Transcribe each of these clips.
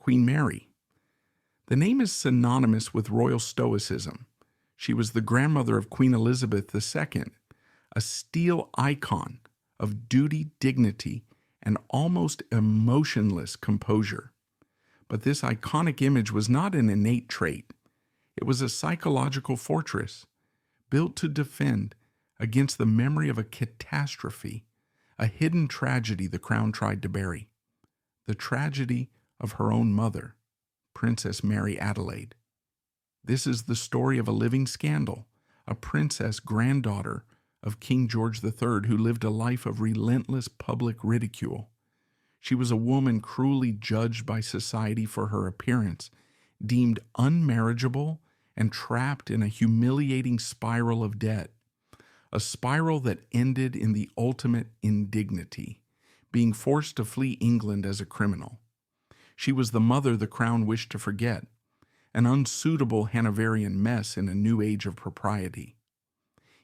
Queen Mary. The name is synonymous with royal stoicism. She was the grandmother of Queen Elizabeth II, a steel icon of duty, dignity, and almost emotionless composure. But this iconic image was not an innate trait. It was a psychological fortress built to defend against the memory of a catastrophe, a hidden tragedy the crown tried to bury, the tragedy of her own mother, Princess Mary Adelaide. This is the story of a living scandal, a princess granddaughter of King George III who lived a life of relentless public ridicule. She was a woman cruelly judged by society for her appearance, deemed unmarriageable, and trapped in a humiliating spiral of debt, a spiral that ended in the ultimate indignity, being forced to flee England as a criminal. She was the mother the crown wished to forget, an unsuitable Hanoverian mess in a new age of propriety.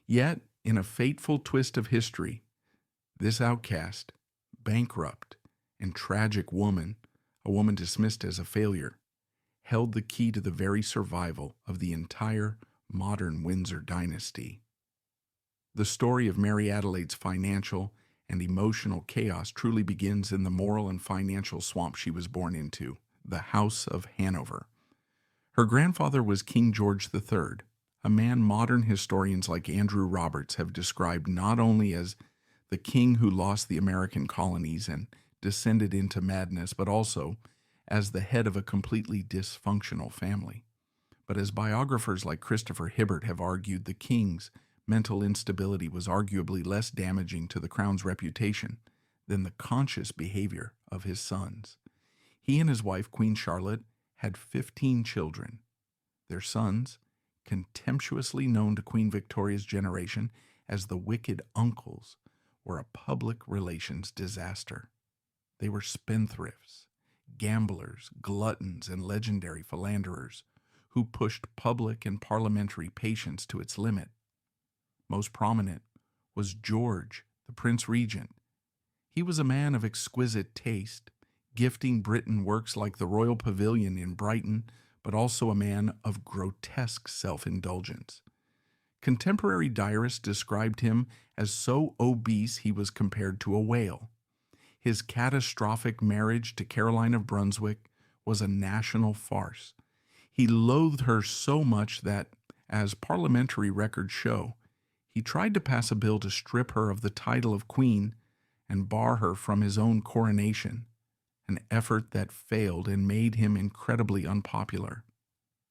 Yet, in a fateful twist of history, this outcast, bankrupt, and tragic woman, a woman dismissed as a failure, held the key to the very survival of the entire modern Windsor dynasty. The story of Mary Adelaide's financial and emotional chaos truly begins in the moral and financial swamp she was born into, the House of Hanover. Her grandfather was King George III, a man modern historians like Andrew Roberts have described not only as the king who lost the American colonies and descended into madness, but also as the head of a completely dysfunctional family. But as biographers like Christopher Hibbert have argued, the king's mental instability was arguably less damaging to the crown's reputation than the conscious behavior of his sons. He and his wife, Queen Charlotte, had 15 children. Their sons, contemptuously known to Queen Victoria's generation as the wicked uncles, were a public relations disaster. They were spendthrifts, gamblers, gluttons, and legendary philanderers who pushed public and parliamentary patience to its limit. Most prominent was George, the Prince Regent. He was a man of exquisite taste, gifting Britain works like the Royal Pavilion in Brighton, but also a man of grotesque self-indulgence. Contemporary diarists described him as so obese he was compared to a whale. His catastrophic marriage to Caroline of Brunswick was a national farce. He loathed her so much that, as parliamentary records show, he tried to pass a bill to strip her of the title of queen and bar her from his own coronation, an effort that failed and made him incredibly unpopular.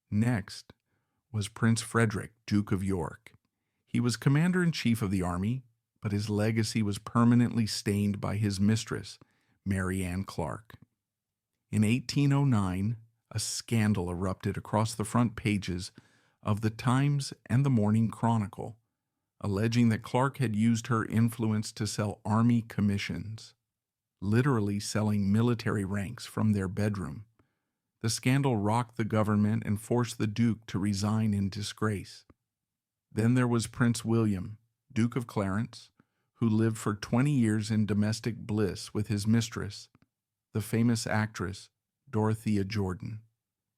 Next was Prince Frederick, Duke of York. He was commander-in-chief of the army, but his legacy was permanently stained by his mistress, Mary Ann Clark. In 1809, a scandal erupted across the front pages of the Times and the Morning Chronicle, alleging that Clark had used her influence to sell army commissions, literally selling military ranks from their bedroom. The scandal rocked the government and forced the Duke to resign in disgrace. Then there was Prince William, Duke of Clarence, who lived for 20 years in domestic bliss with his mistress, the famous actress Dorothea Jordan.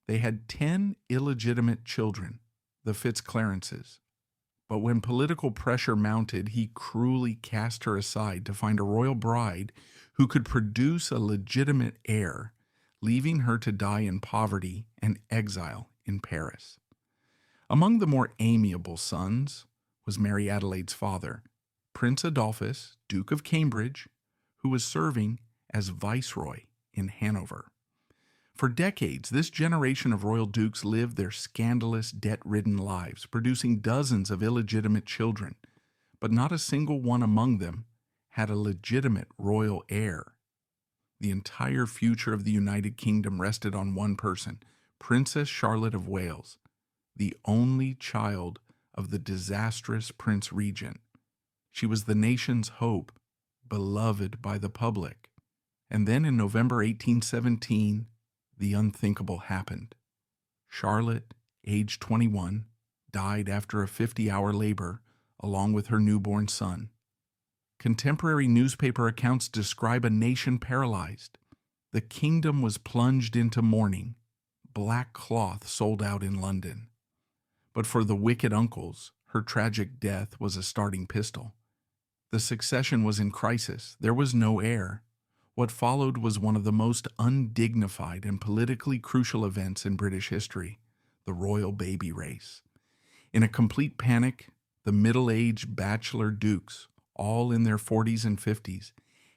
They had 10 illegitimate children, the Fitzclarences. But when political pressure mounted, he cruelly cast her aside to find a royal bride who could produce a legitimate heir, leaving her to die in poverty and exile in Paris. Among the more amiable sons was Mary Adelaide's father, Prince Adolphus, Duke of Cambridge, who was serving as viceroy in Hanover. For decades, this generation of royal dukes lived their scandalous, debt-ridden lives, producing dozens of illegitimate children, but not a single one among them had a legitimate royal heir. The entire future of the United Kingdom rested on one person, Princess Charlotte of Wales, the only child of the disastrous Prince Regent. She was the nation's hope, beloved by the public. And then in November 1817, the unthinkable happened. Charlotte, aged 21, died after a 50-hour labor, along with her newborn son. Contemporary newspaper accounts describe a nation paralyzed. The kingdom was plunged into mourning. Black cloth sold out in London. But for the wicked uncles, her tragic death was a starting pistol. The succession was in crisis. There was no heir. What followed was one of the most undignified and politically crucial events in British history, the royal baby race. In a complete panic, the middle-aged bachelor dukes, all in their 40s and 50s,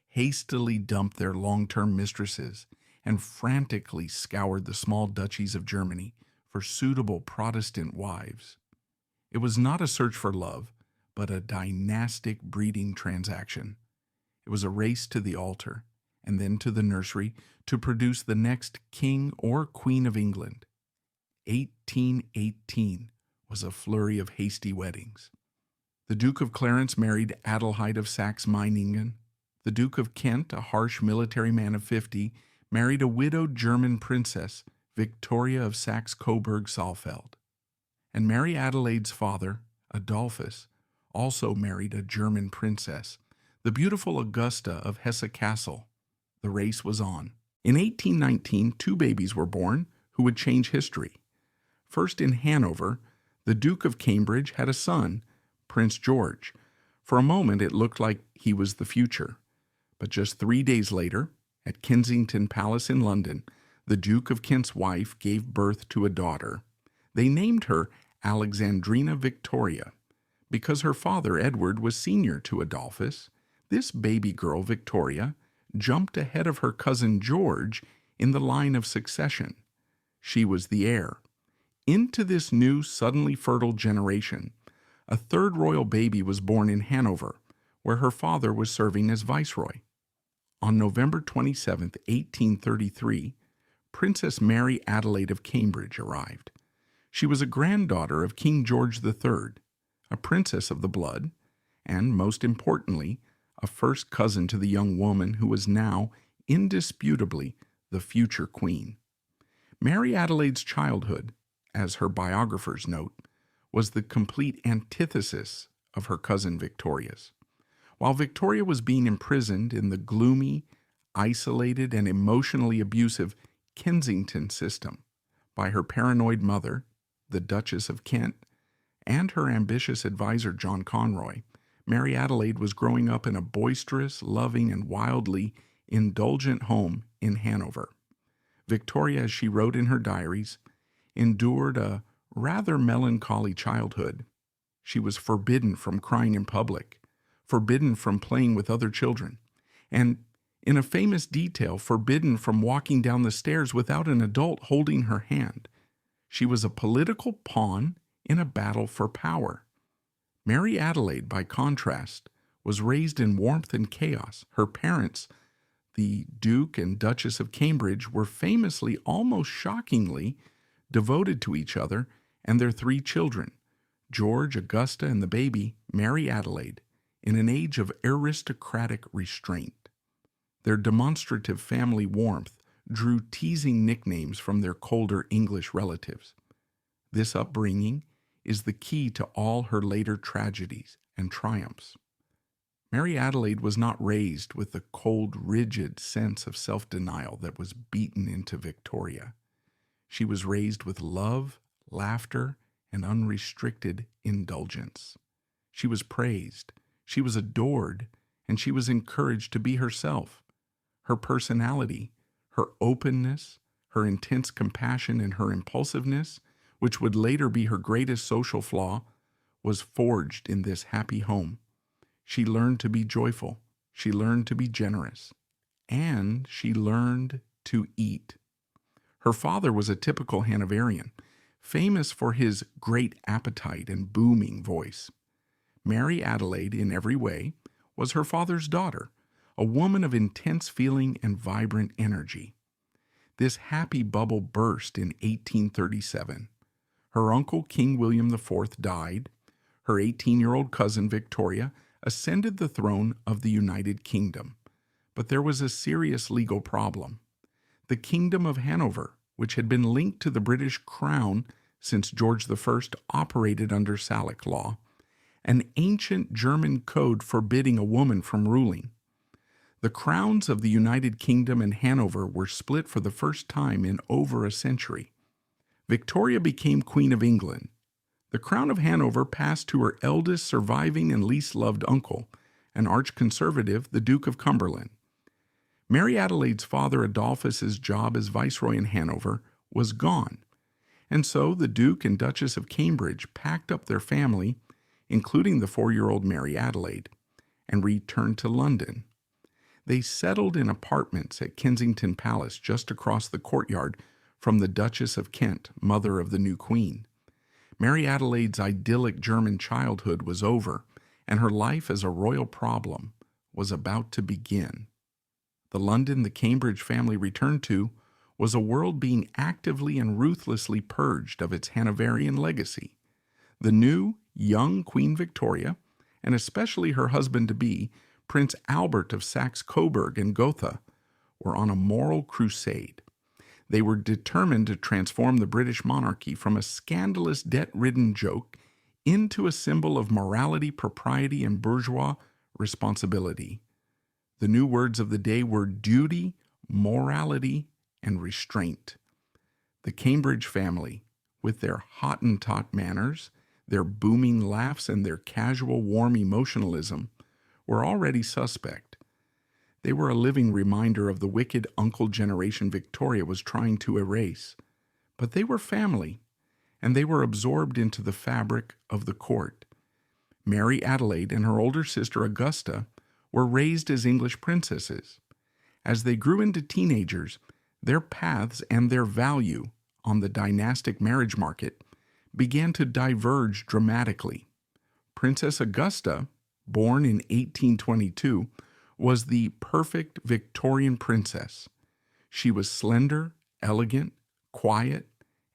hastily dumped their long-term mistresses and frantically scoured the small duchies of Germany for suitable Protestant wives. It was not a search for love, but a dynastic breeding transaction. It was a race to the altar, and then to the nursery, to produce the next King or Queen of England. 1818 was a flurry of hasty weddings. The Duke of Clarence married Adelaide of Saxe-Meiningen. The Duke of Kent, a harsh military man of 50, married a widowed German princess, Victoria of Saxe-Coburg-Saalfeld. And Mary Adelaide's father, Adolphus, also married a German princess, the beautiful Augusta of Hesse-Kassel. The race was on. In 1819, 2 babies were born who would change history. First in Hanover, the Duke of Cambridge had a son, Prince George. For a moment it looked like he was the future. But just 3 days later, at Kensington Palace in London, the Duke of Kent's wife gave birth to a daughter. They named her Alexandrina Victoria. Because her father, Edward, was senior to Adolphus, this baby girl, Victoria, jumped ahead of her cousin George in the line of succession. She was the heir. Into this new, suddenly fertile generation, a third royal baby was born in Hanover, where her father was serving as viceroy. On November 27, 1833, Princess Mary Adelaide of Cambridge arrived. She was a granddaughter of King George III, a princess of the blood, and, most importantly, a first cousin to the young woman who was now, indisputably, the future queen. Mary Adelaide's childhood, as her biographers note, was the complete antithesis of her cousin Victoria's. While Victoria was being imprisoned in the gloomy, isolated, and emotionally abusive Kensington system by her paranoid mother, the Duchess of Kent, and her ambitious advisor John Conroy, Mary Adelaide was growing up in a boisterous, loving, and wildly indulgent home in Hanover. Victoria, as she wrote in her diaries, endured a rather melancholy childhood. She was forbidden from crying in public, forbidden from playing with other children, and, in a famous detail, forbidden from walking down the stairs without an adult holding her hand. She was a political pawn in a battle for power. Mary Adelaide, by contrast, was raised in warmth and chaos. Her parents, the Duke and Duchess of Cambridge, were famously, almost shockingly, devoted to each other and their 3 children, George, Augusta, and the baby, Mary Adelaide, in an age of aristocratic restraint. Their demonstrative family warmth drew teasing nicknames from their colder English relatives. This upbringing is the key to all her later tragedies and triumphs. Mary Adelaide was not raised with the cold, rigid sense of self-denial that was beaten into Victoria. She was raised with love, laughter, and unrestricted indulgence. She was praised, she was adored, and she was encouraged to be herself. Her personality, her openness, her intense compassion, and her impulsiveness, which would later be her greatest social flaw, was forged in this happy home. She learned to be joyful, she learned to be generous, and she learned to eat. Her father was a typical Hanoverian, famous for his great appetite and booming voice. Mary Adelaide, in every way, was her father's daughter, a woman of intense feeling and vibrant energy. This happy bubble burst in 1837. Her uncle, King William IV, died. Her 18-year-old cousin, Victoria, ascended the throne of the United Kingdom. But there was a serious legal problem. The Kingdom of Hanover, which had been linked to the British Crown since George I operated under Salic law, an ancient German code forbidding a woman from ruling. The crowns of the United Kingdom and Hanover were split for the first time in over a century. Victoria became Queen of England. The crown of Hanover passed to her eldest surviving and least loved uncle, an arch-conservative, the Duke of Cumberland. Mary Adelaide's father Adolphus's job as Viceroy in Hanover was gone, and so the Duke and Duchess of Cambridge packed up their family, including the 4-year-old Mary Adelaide, and returned to London. They settled in apartments at Kensington Palace just across the courtyard from the Duchess of Kent, mother of the new queen. Mary Adelaide's idyllic German childhood was over, and her life as a royal problem was about to begin. The London the Cambridge family returned to was a world being actively and ruthlessly purged of its Hanoverian legacy. The new, young Queen Victoria, and especially her husband-to-be, Prince Albert of Saxe-Coburg and Gotha, were on a moral crusade. They were determined to transform the British monarchy from a scandalous debt-ridden joke into a symbol of morality, propriety, and bourgeois responsibility. The new words of the day were duty, morality, and restraint. The Cambridge family, with their Hottentot manners, their booming laughs, and their casual, warm emotionalism, were already suspect. They were a living reminder of the wicked uncle generation Victoria was trying to erase. But they were family, and they were absorbed into the fabric of the court. Mary Adelaide and her older sister Augusta were raised as English princesses. As they grew into teenagers, their paths and their value on the dynastic marriage market began to diverge dramatically. Princess Augusta, born in 1822, was the perfect Victorian princess. She was slender, elegant, quiet,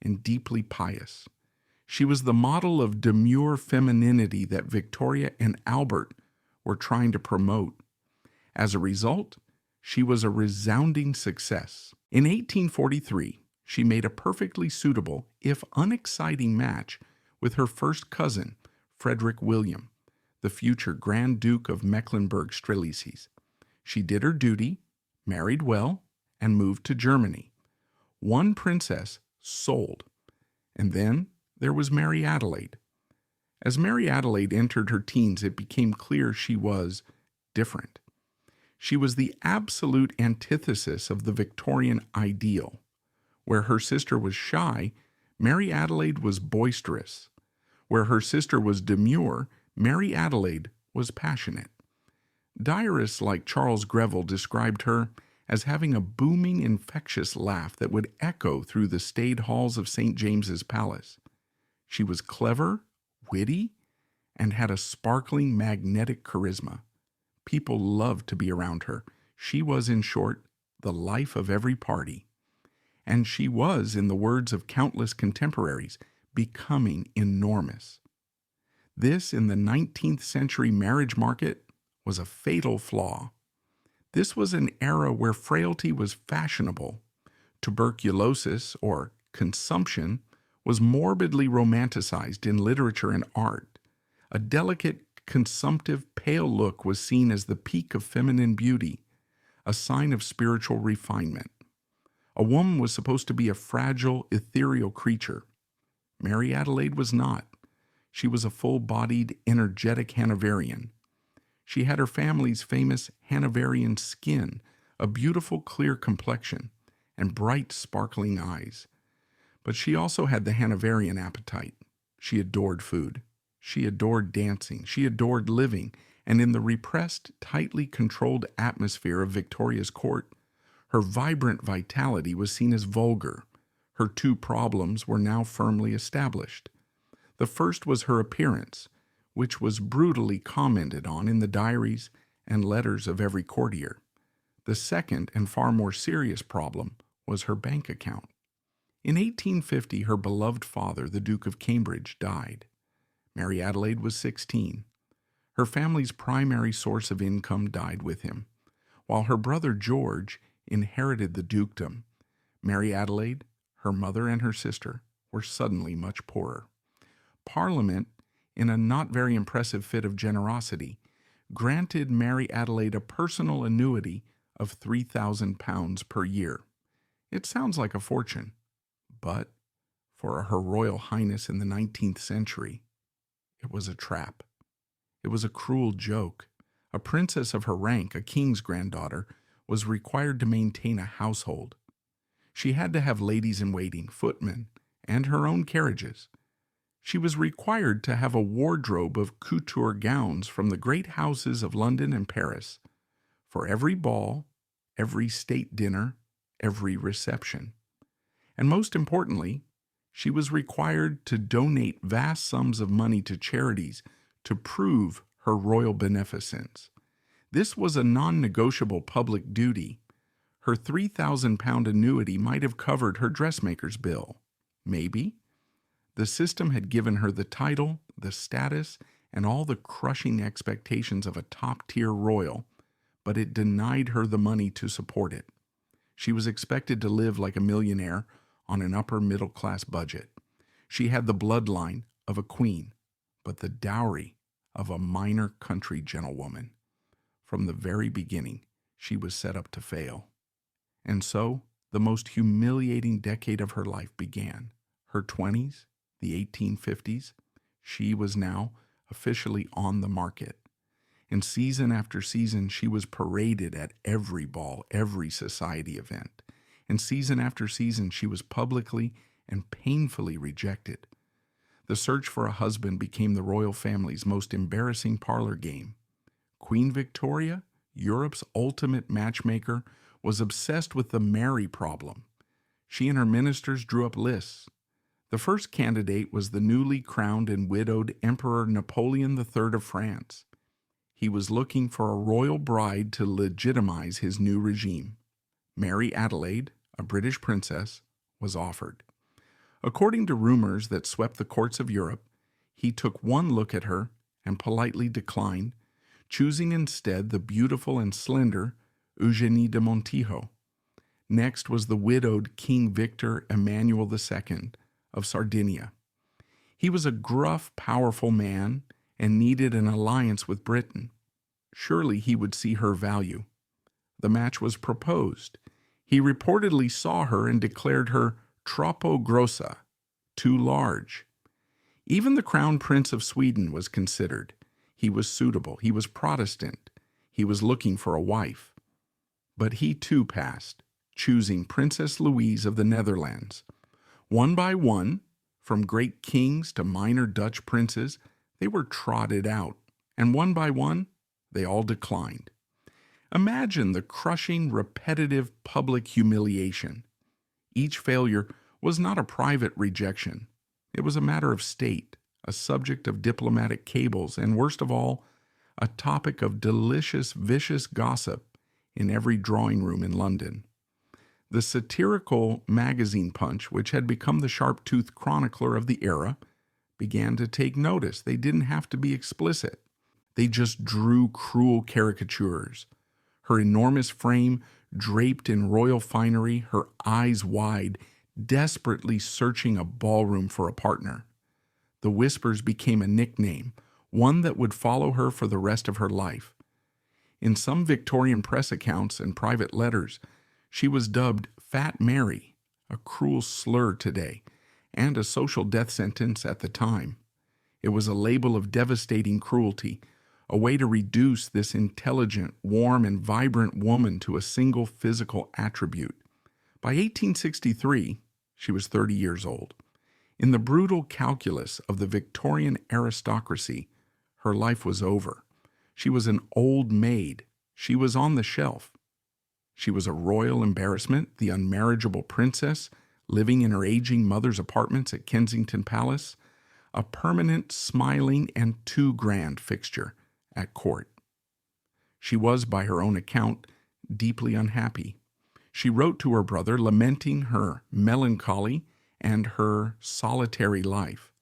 and deeply pious. She was the model of demure femininity that Victoria and Albert were trying to promote. As a result, she was a resounding success. In 1843, she made a perfectly suitable, if unexciting match with her first cousin, Frederick William, the future Grand Duke of Mecklenburg-Strelitz. She did her duty, married well, and moved to Germany. One princess sold, and then there was Mary Adelaide. As Mary Adelaide entered her teens, it became clear she was different. She was the absolute antithesis of the Victorian ideal. Where her sister was shy, Mary Adelaide was boisterous. Where her sister was demure, Mary Adelaide was passionate. Diarists like Charles Greville described her as having a booming, infectious laugh that would echo through the staid halls of St. James's Palace. She was clever, witty, and had a sparkling, magnetic charisma. People loved to be around her. She was, in short, the life of every party. And she was, in the words of countless contemporaries, becoming enormous. This, in the 19th century marriage market, was a fatal flaw. This was an era where frailty was fashionable. Tuberculosis, or consumption, was morbidly romanticized in literature and art. A delicate, consumptive, pale look was seen as the peak of feminine beauty, a sign of spiritual refinement. A woman was supposed to be a fragile, ethereal creature. Mary Adelaide was not. She was a full-bodied, energetic Hanoverian. She had her family's famous Hanoverian skin, a beautiful, clear complexion, and bright, sparkling eyes. But she also had the Hanoverian appetite. She adored food. She adored dancing. She adored living. And in the repressed, tightly controlled atmosphere of Victoria's court, her vibrant vitality was seen as vulgar. Her two problems were now firmly established. The first was her appearance, which was brutally commented on in the diaries and letters of every courtier. The second and far more serious problem was her bank account. In 1850, her beloved father, the Duke of Cambridge, died. Mary Adelaide was 16. Her family's primary source of income died with him. While her brother George inherited the dukedom, Mary Adelaide, her mother, and her sister were suddenly much poorer. Parliament, in a not very impressive fit of generosity, granted Mary Adelaide a personal annuity of £3,000 per year. It sounds like a fortune, but for Her Royal Highness in the 19th century, it was a trap. It was a cruel joke. A princess of her rank, a king's granddaughter, was required to maintain a household. She had to have ladies-in-waiting, footmen, and her own carriages. She was required to have a wardrobe of couture gowns from the great houses of London and Paris for every ball, every state dinner, every reception. And most importantly, she was required to donate vast sums of money to charities to prove her royal beneficence. This was a non-negotiable public duty. Her £3,000 annuity might have covered her dressmaker's bill. Maybe. The system had given her the title, the status, and all the crushing expectations of a top-tier royal, but it denied her the money to support it. She was expected to live like a millionaire on an upper-middle-class budget. She had the bloodline of a queen, but the dowry of a minor country gentlewoman. From the very beginning, she was set up to fail. And so, the most humiliating decade of her life began. Her 20s, the 1850s, she was now officially on the market. And season after season, she was paraded at every ball, every society event. And season after season, she was publicly and painfully rejected. The search for a husband became the royal family's most embarrassing parlor game. Queen Victoria, Europe's ultimate matchmaker, was obsessed with the Mary problem. She and her ministers drew up lists. The first candidate was the newly crowned and widowed Emperor Napoleon III of France. He was looking for a royal bride to legitimize his new regime. Mary Adelaide, a British princess, was offered. According to rumors that swept the courts of Europe, he took one look at her and politely declined, choosing instead the beautiful and slender Eugénie de Montijo. Next was the widowed King Victor Emmanuel II of Sardinia. He was a gruff, powerful man and needed an alliance with Britain. Surely he would see her value. The match was proposed. He reportedly saw her and declared her troppo grossa, too large. Even the Crown Prince of Sweden was considered. He was suitable. He was Protestant. He was looking for a wife. But he too passed, choosing Princess Louise of the Netherlands. One by one, from great kings to minor Dutch princes, they were trotted out, and one by one, they all declined. Imagine the crushing, repetitive public humiliation. Each failure was not a private rejection. It was a matter of state, a subject of diplomatic cables, and worst of all, a topic of delicious, vicious gossip in every drawing room in London. The satirical magazine Punch, which had become the sharp-toothed chronicler of the era, began to take notice. They didn't have to be explicit. They just drew cruel caricatures. Her enormous frame draped in royal finery, her eyes wide, desperately searching a ballroom for a partner. The Whispers became a nickname, one that would follow her for the rest of her life. In some Victorian press accounts and private letters, she was dubbed Fat Mary, a cruel slur today, and a social death sentence at the time. It was a label of devastating cruelty, a way to reduce this intelligent, warm, and vibrant woman to a single physical attribute. By 1863, she was 30 years old. In the brutal calculus of the Victorian aristocracy, her life was over. She was an old maid. She was on the shelf. She was a royal embarrassment, the unmarriageable princess, living in her aging mother's apartments at Kensington Palace, a permanent, smiling, and too grand fixture at court. She was, by her own account, deeply unhappy. She wrote to her brother lamenting her melancholy and her solitary life.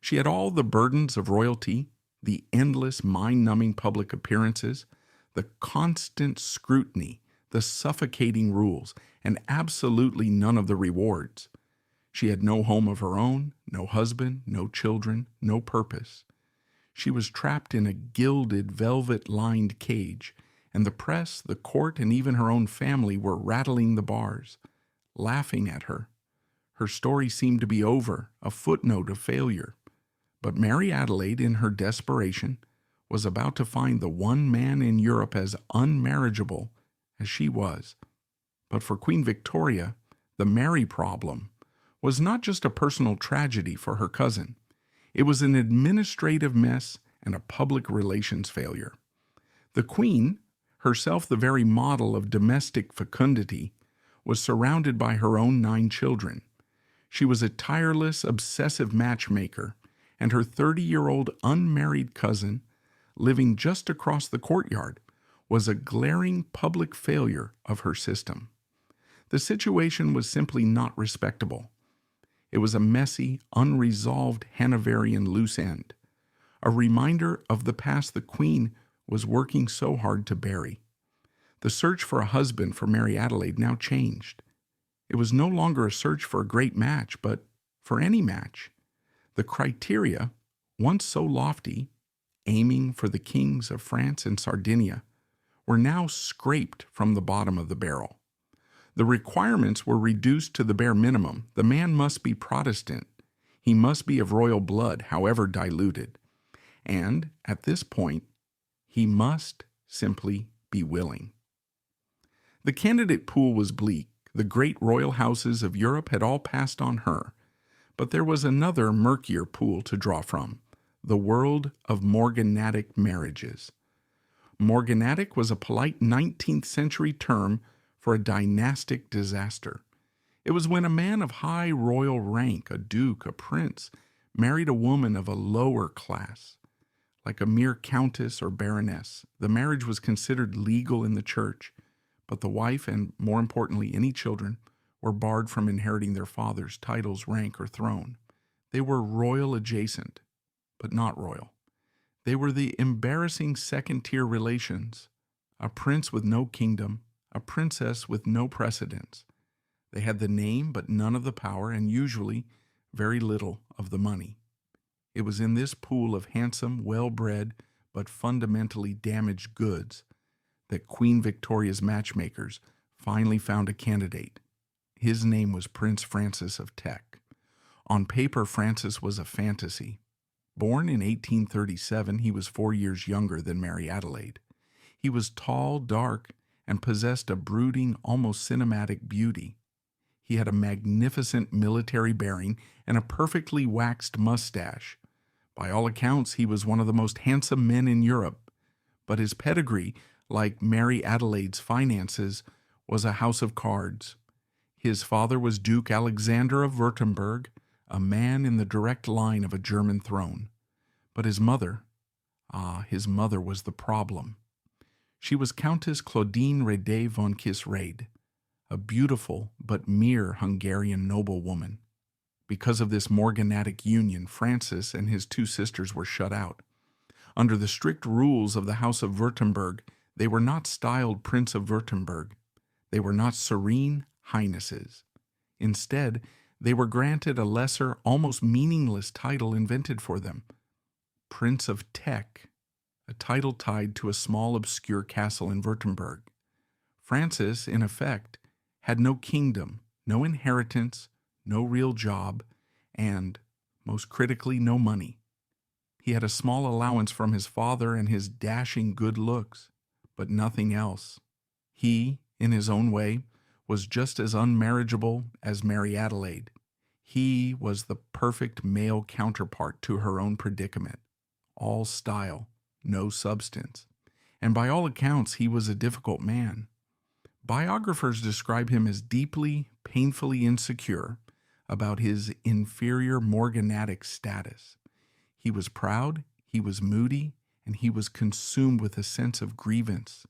She had all the burdens of royalty, the endless mind-numbing public appearances, the constant scrutiny, the suffocating rules, and absolutely none of the rewards. She had no home of her own, no husband, no children, no purpose. She was trapped in a gilded, velvet-lined cage, and the press, the court, and even her own family were rattling the bars, laughing at her. Her story seemed to be over, a footnote of failure. But Mary Adelaide, in her desperation, was about to find the one man in Europe as unmarriageable as she was. But for Queen Victoria, the Mary problem was not just a personal tragedy for her cousin. It was an administrative mess and a public relations failure. The Queen, herself the very model of domestic fecundity, was surrounded by her own 9 children. She was a tireless, obsessive matchmaker, and her 30-year-old unmarried cousin, living just across the courtyard, was a glaring public failure of her system. The situation was simply not respectable. It was a messy, unresolved Hanoverian loose end, a reminder of the past the Queen was working so hard to bury. The search for a husband for Mary Adelaide now changed. It was no longer a search for a great match, but for any match. The criteria, once so lofty, aiming for the kings of France and Sardinia, were now scraped from the bottom of the barrel. The requirements were reduced to the bare minimum. The man must be Protestant. He must be of royal blood, however diluted. And, at this point, he must simply be willing. The candidate pool was bleak. The great royal houses of Europe had all passed on her. But there was another murkier pool to draw from, the world of morganatic marriages. Morganatic was a polite 19th century term for a dynastic disaster. It was when a man of high royal rank, a duke, a prince, married a woman of a lower class, like a mere countess or baroness. The marriage was considered legal in the church, but the wife and, more importantly, any children were barred from inheriting their father's titles, rank, or throne. They were royal adjacent, but not royal. They were the embarrassing second-tier relations, a prince with no kingdom, a princess with no precedence. They had the name but none of the power, and usually very little of the money. It was in this pool of handsome, well-bred, but fundamentally damaged goods that Queen Victoria's matchmakers finally found a candidate. His name was Prince Francis of Teck. On paper, Francis was a fantasy. Born in 1837, he was 4 years younger than Mary Adelaide. He was tall, dark, and possessed a brooding, almost cinematic beauty. He had a magnificent military bearing and a perfectly waxed mustache. By all accounts, he was one of the most handsome men in Europe, but his pedigree, like Mary Adelaide's finances, was a house of cards. His father was Duke Alexander of Württemberg, a man in the direct line of a German throne. But his mother was the problem. She was Countess Claudine Rede von Kisrade, a beautiful but mere Hungarian noblewoman. Because of this morganatic union, Francis and his 2 sisters were shut out. Under the strict rules of the House of Württemberg, they were not styled Prince of Württemberg. They were not serene highnesses. Instead, they were granted a lesser, almost meaningless title invented for them, Prince of Teck, a title tied to a small obscure castle in Württemberg. Francis, in effect, had no kingdom, no inheritance, no real job, and, most critically, no money. He had a small allowance from his father and his dashing good looks, but nothing else. He, in his own way, was just as unmarriageable as Mary Adelaide. He was the perfect male counterpart to her own predicament, all style, no substance. And by all accounts, he was a difficult man. Biographers describe him as deeply, painfully insecure about his inferior morganatic status. He was proud, he was moody, and he was consumed with a sense of grievance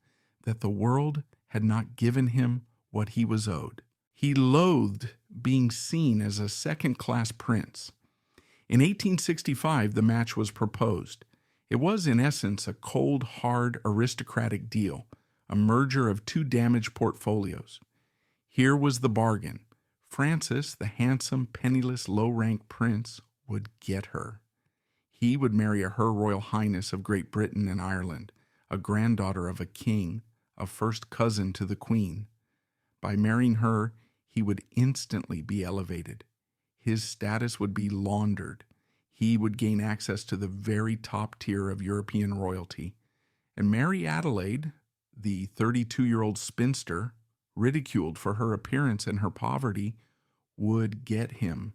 that the world had not given him what he was owed. He loathed being seen as a second-class prince. In 1865, the match was proposed. It was, in essence, a cold, hard, aristocratic deal, a merger of 2 damaged portfolios. Here was the bargain. Francis, the handsome, penniless, low-ranked prince, would get her. He would marry Her Royal Highness of Great Britain and Ireland, a granddaughter of a king, a first cousin to the Queen. By marrying her, he would instantly be elevated. His status would be laundered. He would gain access to the very top tier of European royalty. And Mary Adelaide, the 32-year-old spinster, ridiculed for her appearance and her poverty, would get him.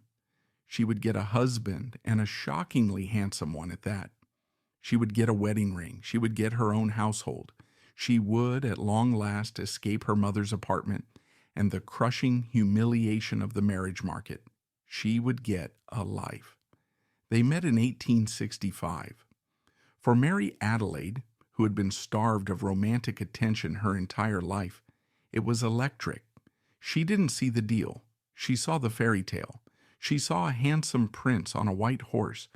She would get a husband, and a shockingly handsome one at that. She would get a wedding ring. She would get her own household. She would, at long last, escape her mother's apartment and the crushing humiliation of the marriage market. She would get a life. They met in 1865. For Mary Adelaide, who had been starved of romantic attention her entire life, it was electric. She didn't see the deal. She saw the fairy tale. She saw a handsome prince on a white horse,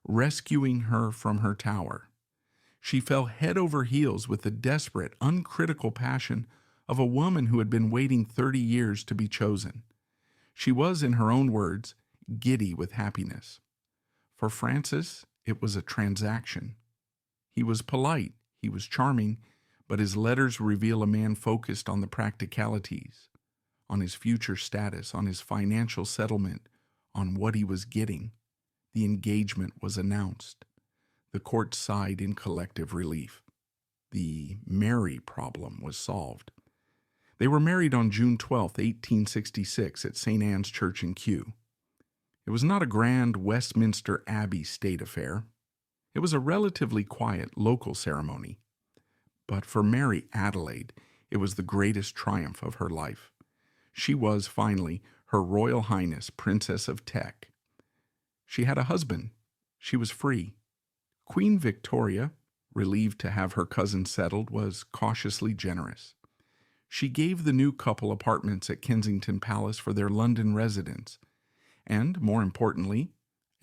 rescuing her from her tower. She fell head over heels with the desperate, uncritical passion of a woman who had been waiting 30 years to be chosen. She was, in her own words, giddy with happiness. For Francis, it was a transaction. He was polite, he was charming, but his letters reveal a man focused on the practicalities, on his future status, on his financial settlement, on what he was getting. The engagement was announced. The court sighed in collective relief. The Mary problem was solved. They were married on June 12, 1866, at St. Anne's Church in Kew. It was not a grand Westminster Abbey state affair. It was a relatively quiet local ceremony. But for Mary Adelaide, it was the greatest triumph of her life. She was, finally, Her Royal Highness, Princess of Teck. She had a husband. She was free. Queen Victoria, relieved to have her cousin settled, was cautiously generous. She gave the new couple apartments at Kensington Palace for their London residence, and, more importantly,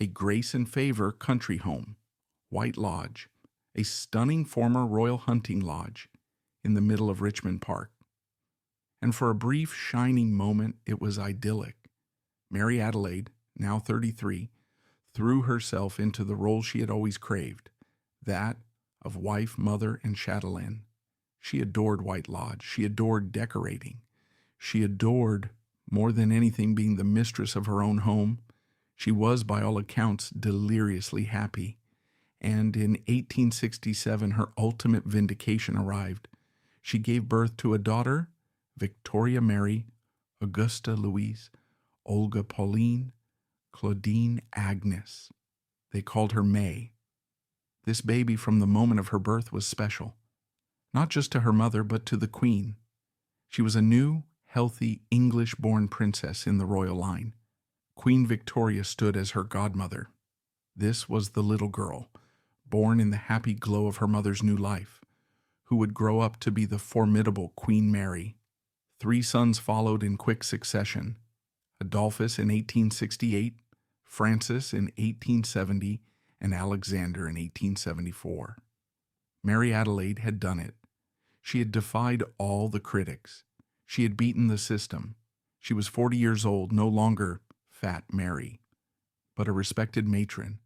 a grace and favor country home, White Lodge, a stunning former royal hunting lodge in the middle of Richmond Park. And for a brief, shining moment, it was idyllic. Mary Adelaide, now 33, threw herself into the role she had always craved, that of wife, mother, and chatelaine. She adored White Lodge. She adored decorating. She adored, more than anything, being the mistress of her own home. She was, by all accounts, deliriously happy. And in 1867, her ultimate vindication arrived. She gave birth to a daughter, Victoria Mary, Augusta Louise, Olga Pauline, Claudine Agnes. They called her May. This baby, from the moment of her birth, was special, not just to her mother, but to the Queen. She was a new, healthy, English-born princess in the royal line. Queen Victoria stood as her godmother. This was the little girl, born in the happy glow of her mother's new life, who would grow up to be the formidable Queen Mary. 3 sons followed in quick succession: Adolphus in 1868, Francis in 1870, and Alexander in 1874. Mary Adelaide had done it. She had defied all the critics. She had beaten the system. She was 40 years old, no longer Fat Mary, but a respected matron,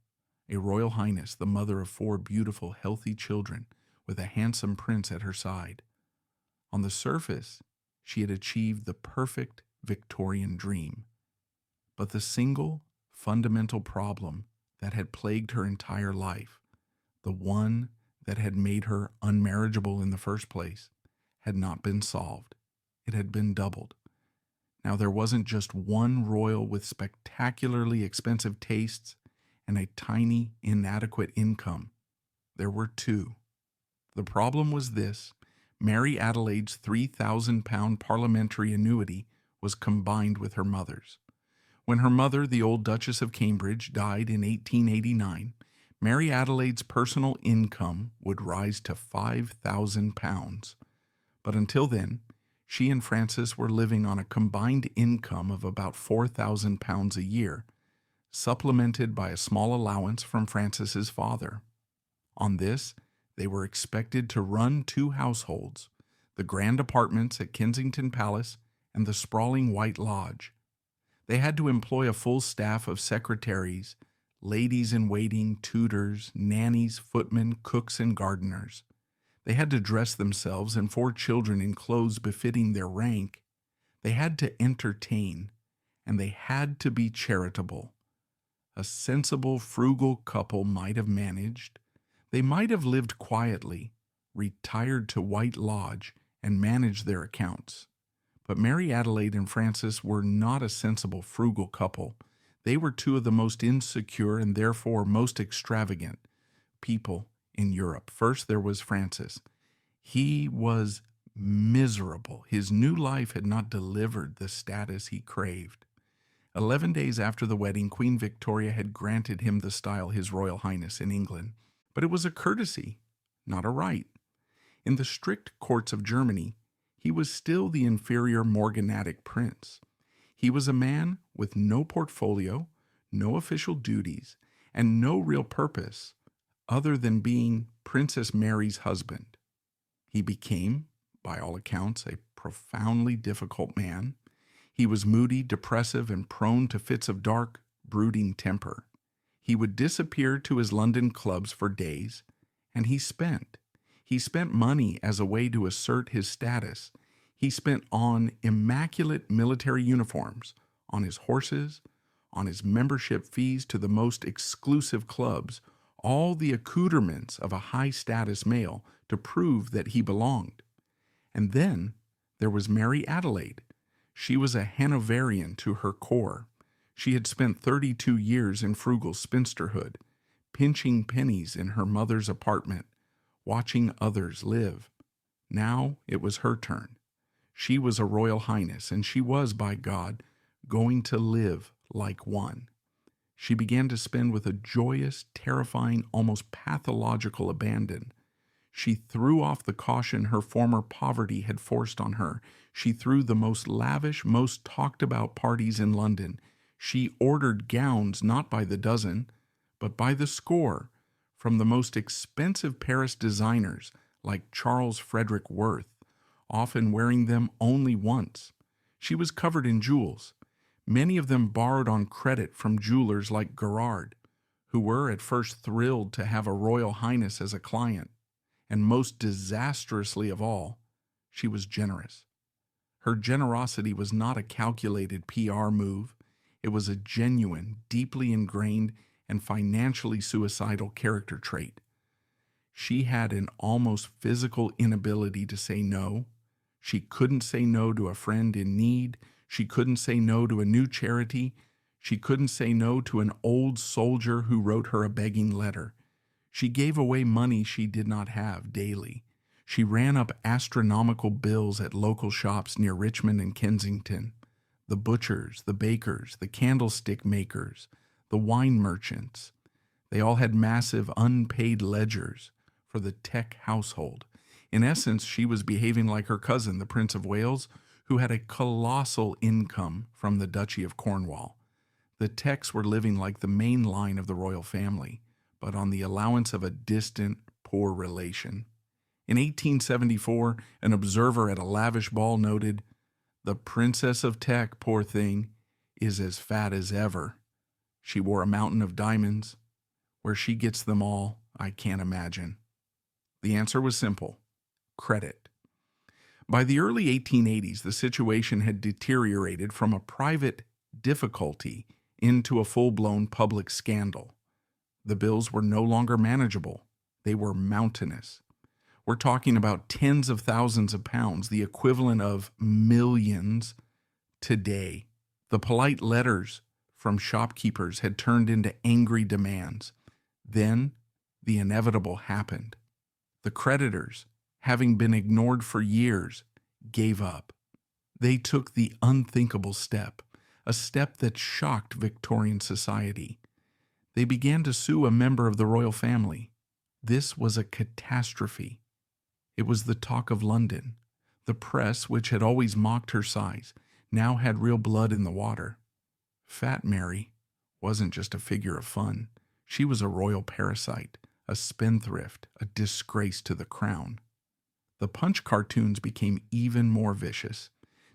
a royal highness, the mother of 4 beautiful, healthy children, with a handsome prince at her side. On the surface, she had achieved the perfect Victorian dream. But the single, fundamental problem that had plagued her entire life, the one that had made her unmarriageable in the first place, had not been solved. It had been doubled. Now there wasn't just one royal with spectacularly expensive tastes and a tiny, inadequate income. There were 2. The problem was this: Mary Adelaide's £3,000 parliamentary annuity was combined with her mother's. When her mother, the old Duchess of Cambridge, died in 1889, Mary Adelaide's personal income would rise to £5,000. But until then, she and Francis were living on a combined income of about £4,000 a year, supplemented by a small allowance from Francis's father. On this, they were expected to run 2 households, the grand apartments at Kensington Palace and the sprawling White Lodge. They had to employ a full staff of secretaries, ladies-in-waiting, tutors, nannies, footmen, cooks, and gardeners. They had to dress themselves and 4 children in clothes befitting their rank. They had to entertain, and they had to be charitable. A sensible, frugal couple might have managed. They might have lived quietly, retired to White Lodge, and managed their accounts. But Mary Adelaide and Francis were not a sensible, frugal couple. They were 2 of the most insecure and therefore most extravagant people in Europe. First, there was Francis. He was miserable. His new life had not delivered the status he craved. 11 days after the wedding, Queen Victoria had granted him the style His Royal Highness in England. But it was a courtesy, not a right. In the strict courts of Germany, he was still the inferior morganatic prince. He was a man with no portfolio, no official duties, and no real purpose other than being Princess Mary's husband. He became, by all accounts, a profoundly difficult man. He was moody, depressive, and prone to fits of dark, brooding temper. He would disappear to his London clubs for days, and he spent money as a way to assert his status. He spent on immaculate military uniforms, on his horses, on his membership fees to the most exclusive clubs, all the accoutrements of a high-status male to prove that he belonged. And then there was Mary Adelaide. She was a Hanoverian to her core. She had spent 32 years in frugal spinsterhood, pinching pennies in her mother's apartment, watching others live. Now it was her turn. She was a royal highness, and she was, by God, going to live like one. She began to spend with a joyous, terrifying, almost pathological abandon. She threw off the caution her former poverty had forced on her. She threw the most lavish, most talked-about parties in London. She ordered gowns not by the dozen, but by the score, from the most expensive Paris designers like Charles Frederick Worth, often wearing them only once. She was covered in jewels, many of them borrowed on credit from jewelers like Gerard, who were at first thrilled to have a royal highness as a client. And most disastrously of all, she was generous. Her generosity was not a calculated PR move. It was a genuine, deeply ingrained, and financially suicidal character trait. She had an almost physical inability to say no. She couldn't say no to a friend in need. She couldn't say no to a new charity. She couldn't say no to an old soldier who wrote her a begging letter. She gave away money she did not have daily. She ran up astronomical bills at local shops near Richmond and Kensington. The butchers, the bakers, the candlestick makers, the wine merchants. They all had massive unpaid ledgers for the Teck household. In essence, she was behaving like her cousin, the Prince of Wales, who had a colossal income from the Duchy of Cornwall. The Tecks were living like the main line of the royal family, but on the allowance of a distant, poor relation. In 1874, an observer at a lavish ball noted, "The Princess of Teck, poor thing, is as fat as ever. She wore a mountain of diamonds. Where she gets them all, I can't imagine." The answer was simple: credit. By the early 1880s, the situation had deteriorated from a private difficulty into a full-blown public scandal. The bills were no longer manageable. They were mountainous. We're talking about tens of thousands of pounds, the equivalent of millions today. The polite letters from shopkeepers had turned into angry demands. Then the inevitable happened. The creditors, having been ignored for years, gave up. They took the unthinkable step, a step that shocked Victorian society. They began to sue a member of the royal family. This was a catastrophe. It was the talk of London. The press, which had always mocked her size, now had real blood in the water. Fat Mary wasn't just a figure of fun. She was a royal parasite, a spendthrift, a disgrace to the crown. The Punch cartoons became even more vicious,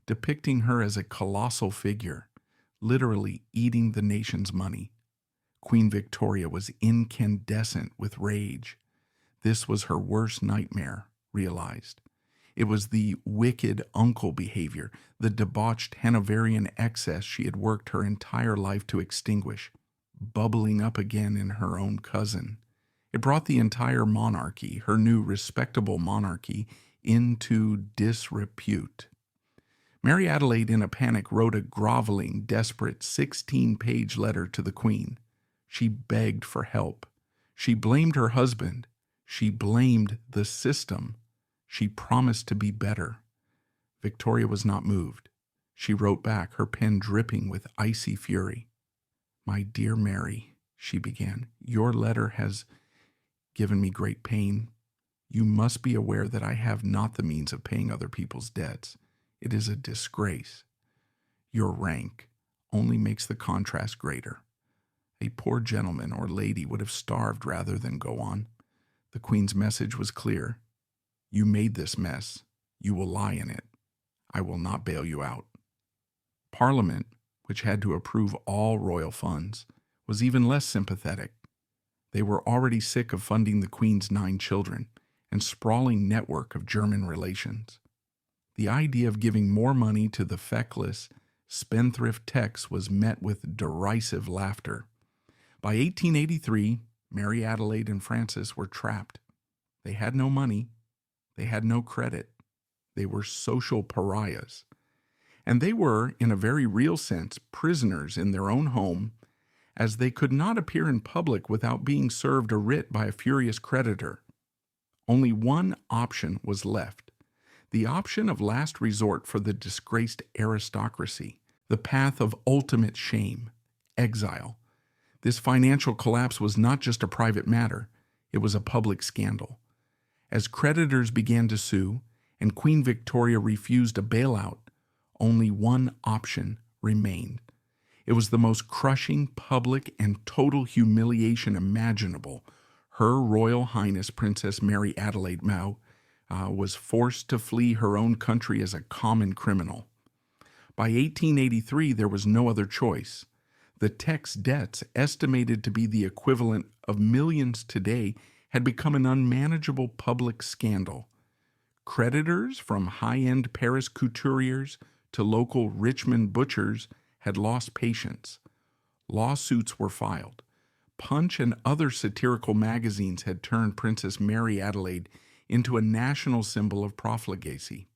depicting her as a colossal figure, literally eating the nation's money. Queen Victoria was incandescent with rage. This was her worst nightmare, realized. It was the wicked uncle behavior, the debauched Hanoverian excess she had worked her entire life to extinguish, bubbling up again in her own cousin. It brought the entire monarchy, her new respectable monarchy, into disrepute. Mary Adelaide, in a panic, wrote a groveling, desperate 16-page letter to the Queen. She begged for help. She blamed her husband. She blamed the system. She promised to be better. Victoria was not moved. She wrote back, her pen dripping with icy fury. "My dear Mary," she began, "your letter has given me great pain. You must be aware that I have not the means of paying other people's debts. It is a disgrace. Your rank only makes the contrast greater. A poor gentleman or lady would have starved rather than go on. The Queen's message was clear. You made this mess. You will lie in it. I will not bail you out." Parliament, which had to approve all royal funds, was even less sympathetic. They were already sick of funding the Queen's 9 children and sprawling network of German relations. The idea of giving more money to the feckless, spendthrift Tecks was met with derisive laughter. By 1883, Mary Adelaide and Frances were trapped. They had no money. They had no credit. They were social pariahs. And they were, in a very real sense, prisoners in their own home, as they could not appear in public without being served a writ by a furious creditor. Only one option was left, the option of last resort for the disgraced aristocracy, the path of ultimate shame, exile. This financial collapse was not just a private matter, it was a public scandal. As creditors began to sue, and Queen Victoria refused a bailout, only one option remained. It was the most crushing public and total humiliation imaginable. Her Royal Highness Princess Mary Adelaide was forced to flee her own country as a common criminal. By 1883, there was no other choice. The Tecks' debts, estimated to be the equivalent of millions today, had become an unmanageable public scandal. Creditors, from high-end Paris couturiers to local Richmond butchers, had lost patience. Lawsuits were filed. Punch and other satirical magazines had turned Princess Mary Adelaide into a national symbol of profligacy.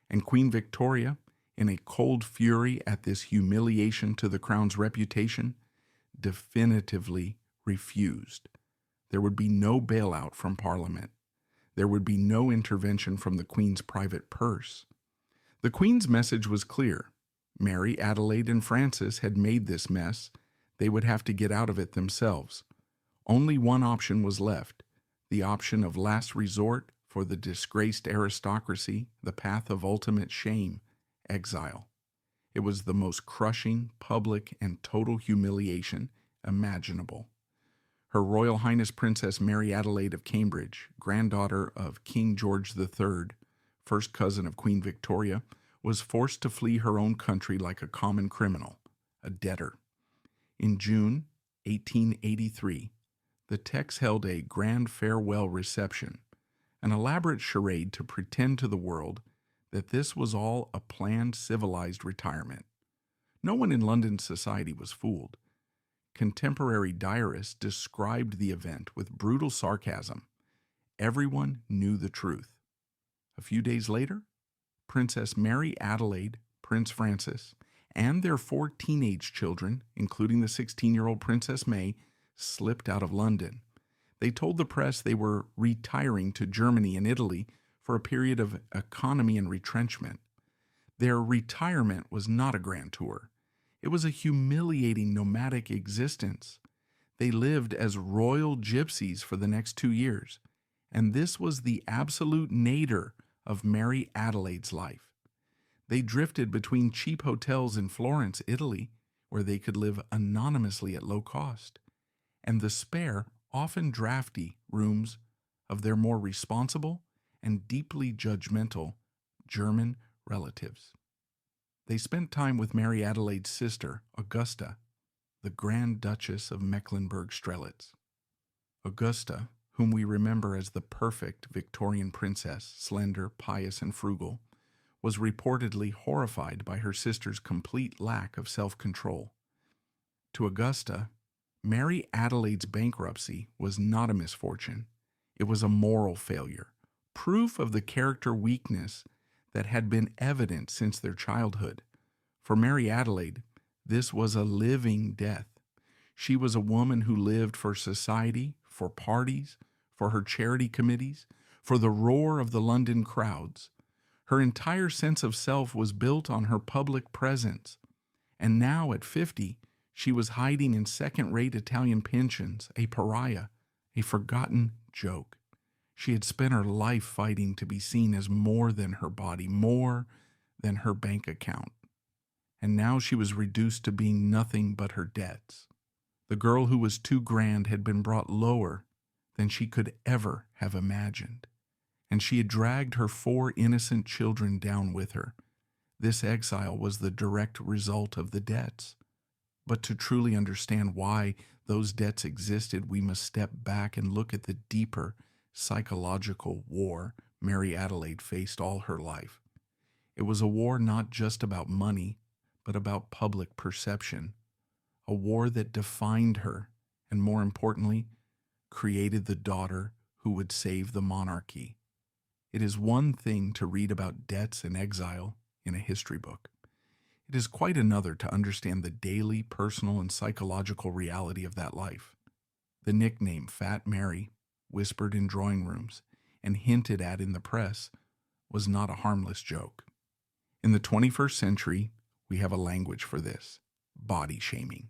And Queen Victoria, in a cold fury at this humiliation to the Crown's reputation, definitively refused. There would be no bailout from Parliament. There would be no intervention from the Queen's private purse. The Queen's message was clear. Mary Adelaide and Frances had made this mess. They would have to get out of it themselves. Only one option was left, the option of last resort for the disgraced aristocracy, the path of ultimate shame, exile. It was the most crushing, public, and total humiliation imaginable. Her Royal Highness Princess Mary Adelaide of Cambridge, granddaughter of King George III, first cousin of Queen Victoria, was forced to flee her own country like a common criminal, a debtor. In June 1883, the Tecks held a grand farewell reception, an elaborate charade to pretend to the world that this was all a planned civilized retirement. No one in London society was fooled. Contemporary diarists described the event with brutal sarcasm. Everyone knew the truth. A few days later, Princess Mary Adelaide, Prince Francis, and their 4 teenage children, including the 16-year-old Princess May, slipped out of London. They told the press they were retiring to Germany and Italy for a period of economy and retrenchment. Their retirement was not a grand tour. It was a humiliating nomadic existence. They lived as royal gypsies for the next 2 years, and this was the absolute nadir of Mary Adelaide's life. They drifted between cheap hotels in Florence, Italy, where they could live anonymously at low cost, and the spare, often drafty, rooms of their more responsible and deeply judgmental German relatives. They spent time with Mary Adelaide's sister, Augusta, the Grand Duchess of Mecklenburg-Strelitz. Augusta, whom we remember as the perfect Victorian princess, slender, pious, and frugal, was reportedly horrified by her sister's complete lack of self-control. To Augusta, Mary Adelaide's bankruptcy was not a misfortune. It was a moral failure, proof of the character weakness that had been evident since their childhood. For Mary Adelaide, this was a living death. She was a woman who lived for society, for parties, for her charity committees, for the roar of the London crowds. Her entire sense of self was built on her public presence. And now, at 50, she was hiding in second-rate Italian pensions, a pariah, a forgotten joke. She had spent her life fighting to be seen as more than her body, more than her bank account. And now she was reduced to being nothing but her debts. The girl who was too grand had been brought lower than she could ever have imagined, and she had dragged her 4 innocent children down with her. This exile was the direct result of the debts. But to truly understand why those debts existed, we must step back and look at the deeper psychological war Mary Adelaide faced all her life. It was a war not just about money, but about public perception, a war that defined her and, more importantly, created the daughter who would save the monarchy. It is one thing to read about debts and exile in a history book. It is quite another to understand the daily, personal, and psychological reality of that life. The nickname Fat Mary, whispered in drawing rooms and hinted at in the press, was not a harmless joke. In the 21st century, we have a language for this: body shaming.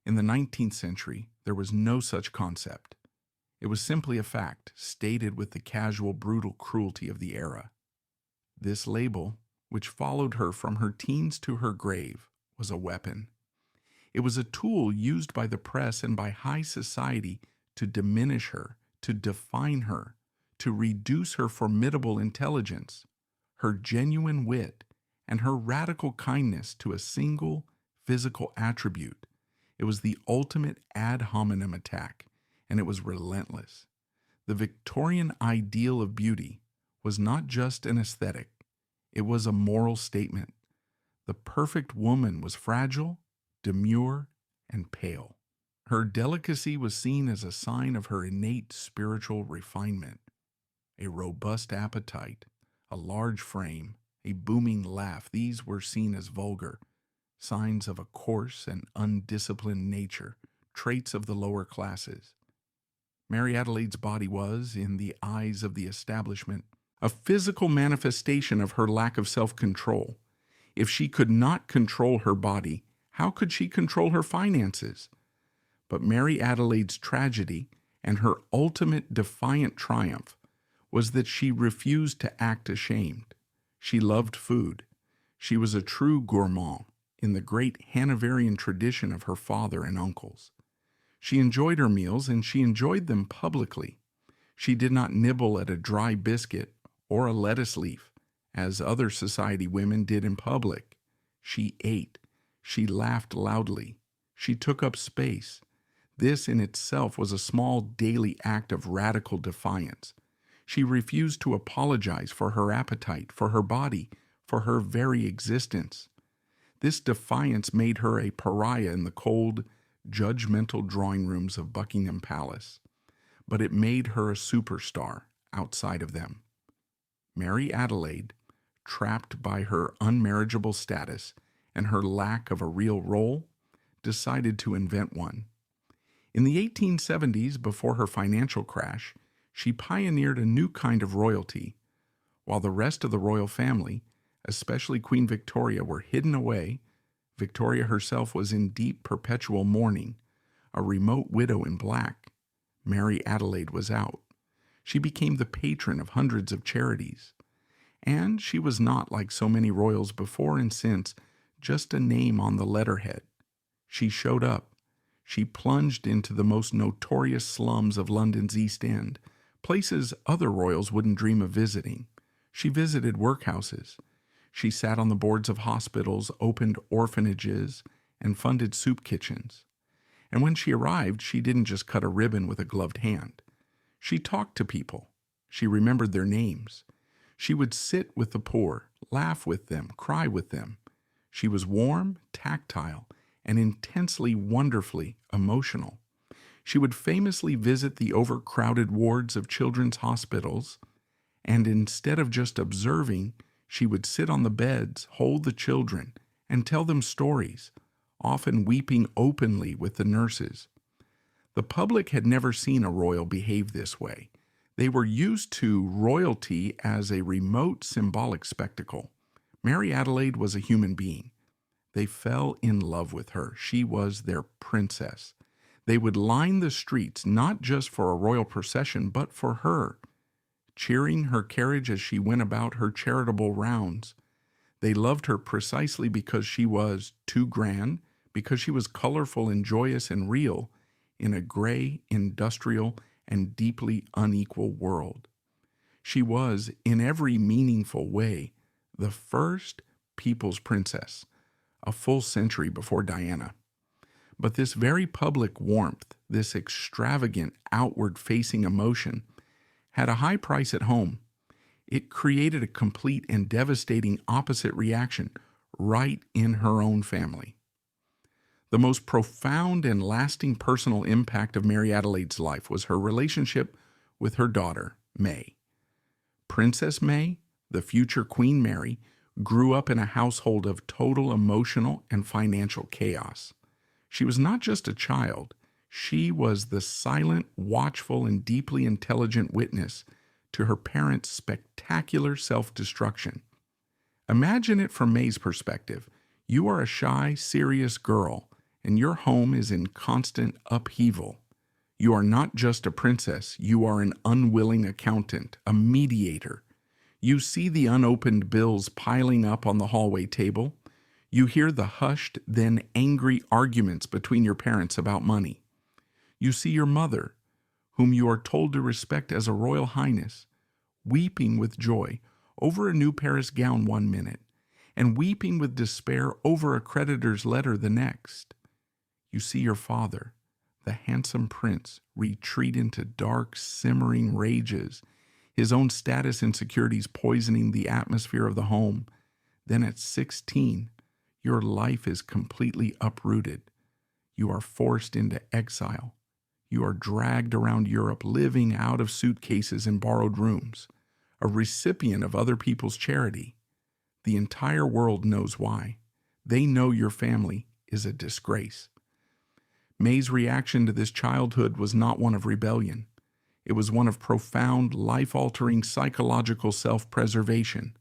In the 19th century, there was no such concept. It was simply a fact, stated with the casual, brutal cruelty of the era. This label, which followed her from her teens to her grave, was a weapon. It was a tool used by the press and by high society to diminish her, to define her, to reduce her formidable intelligence, her genuine wit, and her radical kindness to a single physical attribute. It was the ultimate ad hominem attack, and it was relentless. The Victorian ideal of beauty was not just an aesthetic, it was a moral statement. The perfect woman was fragile, demure, and pale. Her delicacy was seen as a sign of her innate spiritual refinement. A robust appetite, a large frame, a booming laugh, these were seen as vulgar, signs of a coarse and undisciplined nature, traits of the lower classes. Mary Adelaide's body was, in the eyes of the establishment, a physical manifestation of her lack of self-control. If she could not control her body, how could she control her finances? But Mary Adelaide's tragedy and her ultimate defiant triumph was that she refused to act ashamed. She loved food. She was a true gourmand in the great Hanoverian tradition of her father and uncles. She enjoyed her meals, and she enjoyed them publicly. She did not nibble at a dry biscuit or a lettuce leaf, as other society women did in public. She ate. She laughed loudly. She took up space. This in itself was a small daily act of radical defiance. She refused to apologize for her appetite, for her body, for her very existence. This defiance made her a pariah in the cold, judgmental drawing rooms of Buckingham Palace, but it made her a superstar outside of them. Mary Adelaide, trapped by her unmarriageable status and her lack of a real role, decided to invent one. In the 1870s, before her financial crash, she pioneered a new kind of royalty. While the rest of the royal family, especially Queen Victoria, were hidden away, Victoria herself was in deep perpetual mourning, a remote widow in black. Mary Adelaide was out. She became the patron of hundreds of charities. And she was not, like so many royals before and since, just a name on the letterhead. She showed up. She plunged into the most notorious slums of London's East End, places other royals wouldn't dream of visiting. She visited workhouses. She sat on the boards of hospitals, opened orphanages, and funded soup kitchens. And when she arrived, she didn't just cut a ribbon with a gloved hand. She talked to people. She remembered their names. She would sit with the poor, laugh with them, cry with them. She was warm, tactile, and intensely, wonderfully emotional. She would famously visit the overcrowded wards of children's hospitals, and instead of just observing, she would sit on the beds, hold the children, and tell them stories, often weeping openly with the nurses. The public had never seen a royal behave this way. They were used to royalty as a remote symbolic spectacle. Mary Adelaide was a human being. They fell in love with her. She was their princess. They would line the streets not just for a royal procession, but for her, cheering her carriage as she went about her charitable rounds. They loved her precisely because she was too grand, because she was colorful and joyous and real in a gray, industrial, and deeply unequal world. She was, in every meaningful way, the first people's princess, a full century before Diana. But this very public warmth, this extravagant outward-facing emotion, had a high price at home. It created a complete and devastating opposite reaction right in her own family. The most profound and lasting personal impact of Mary Adelaide's life was her relationship with her daughter, May. Princess May, the future Queen Mary, grew up in a household of total emotional and financial chaos. She was not just a child. She was the silent, watchful, and deeply intelligent witness to her parents' spectacular self-destruction. Imagine it from May's perspective. You are a shy, serious girl, and your home is in constant upheaval. You are not just a princess, you are an unwilling accountant, a mediator. You see the unopened bills piling up on the hallway table. You hear the hushed, then angry arguments between your parents about money. You see your mother, whom you are told to respect as a royal highness, weeping with joy over a new Paris gown one minute, and weeping with despair over a creditor's letter the next. You see your father, the handsome prince, retreat into dark, simmering rages, his own status insecurities poisoning the atmosphere of the home. Then at 16, your life is completely uprooted. You are forced into exile. You are dragged around Europe, living out of suitcases in borrowed rooms, a recipient of other people's charity. The entire world knows why. They know your family is a disgrace. May's reaction to this childhood was not one of rebellion. It was one of profound, life-altering psychological self-preservation.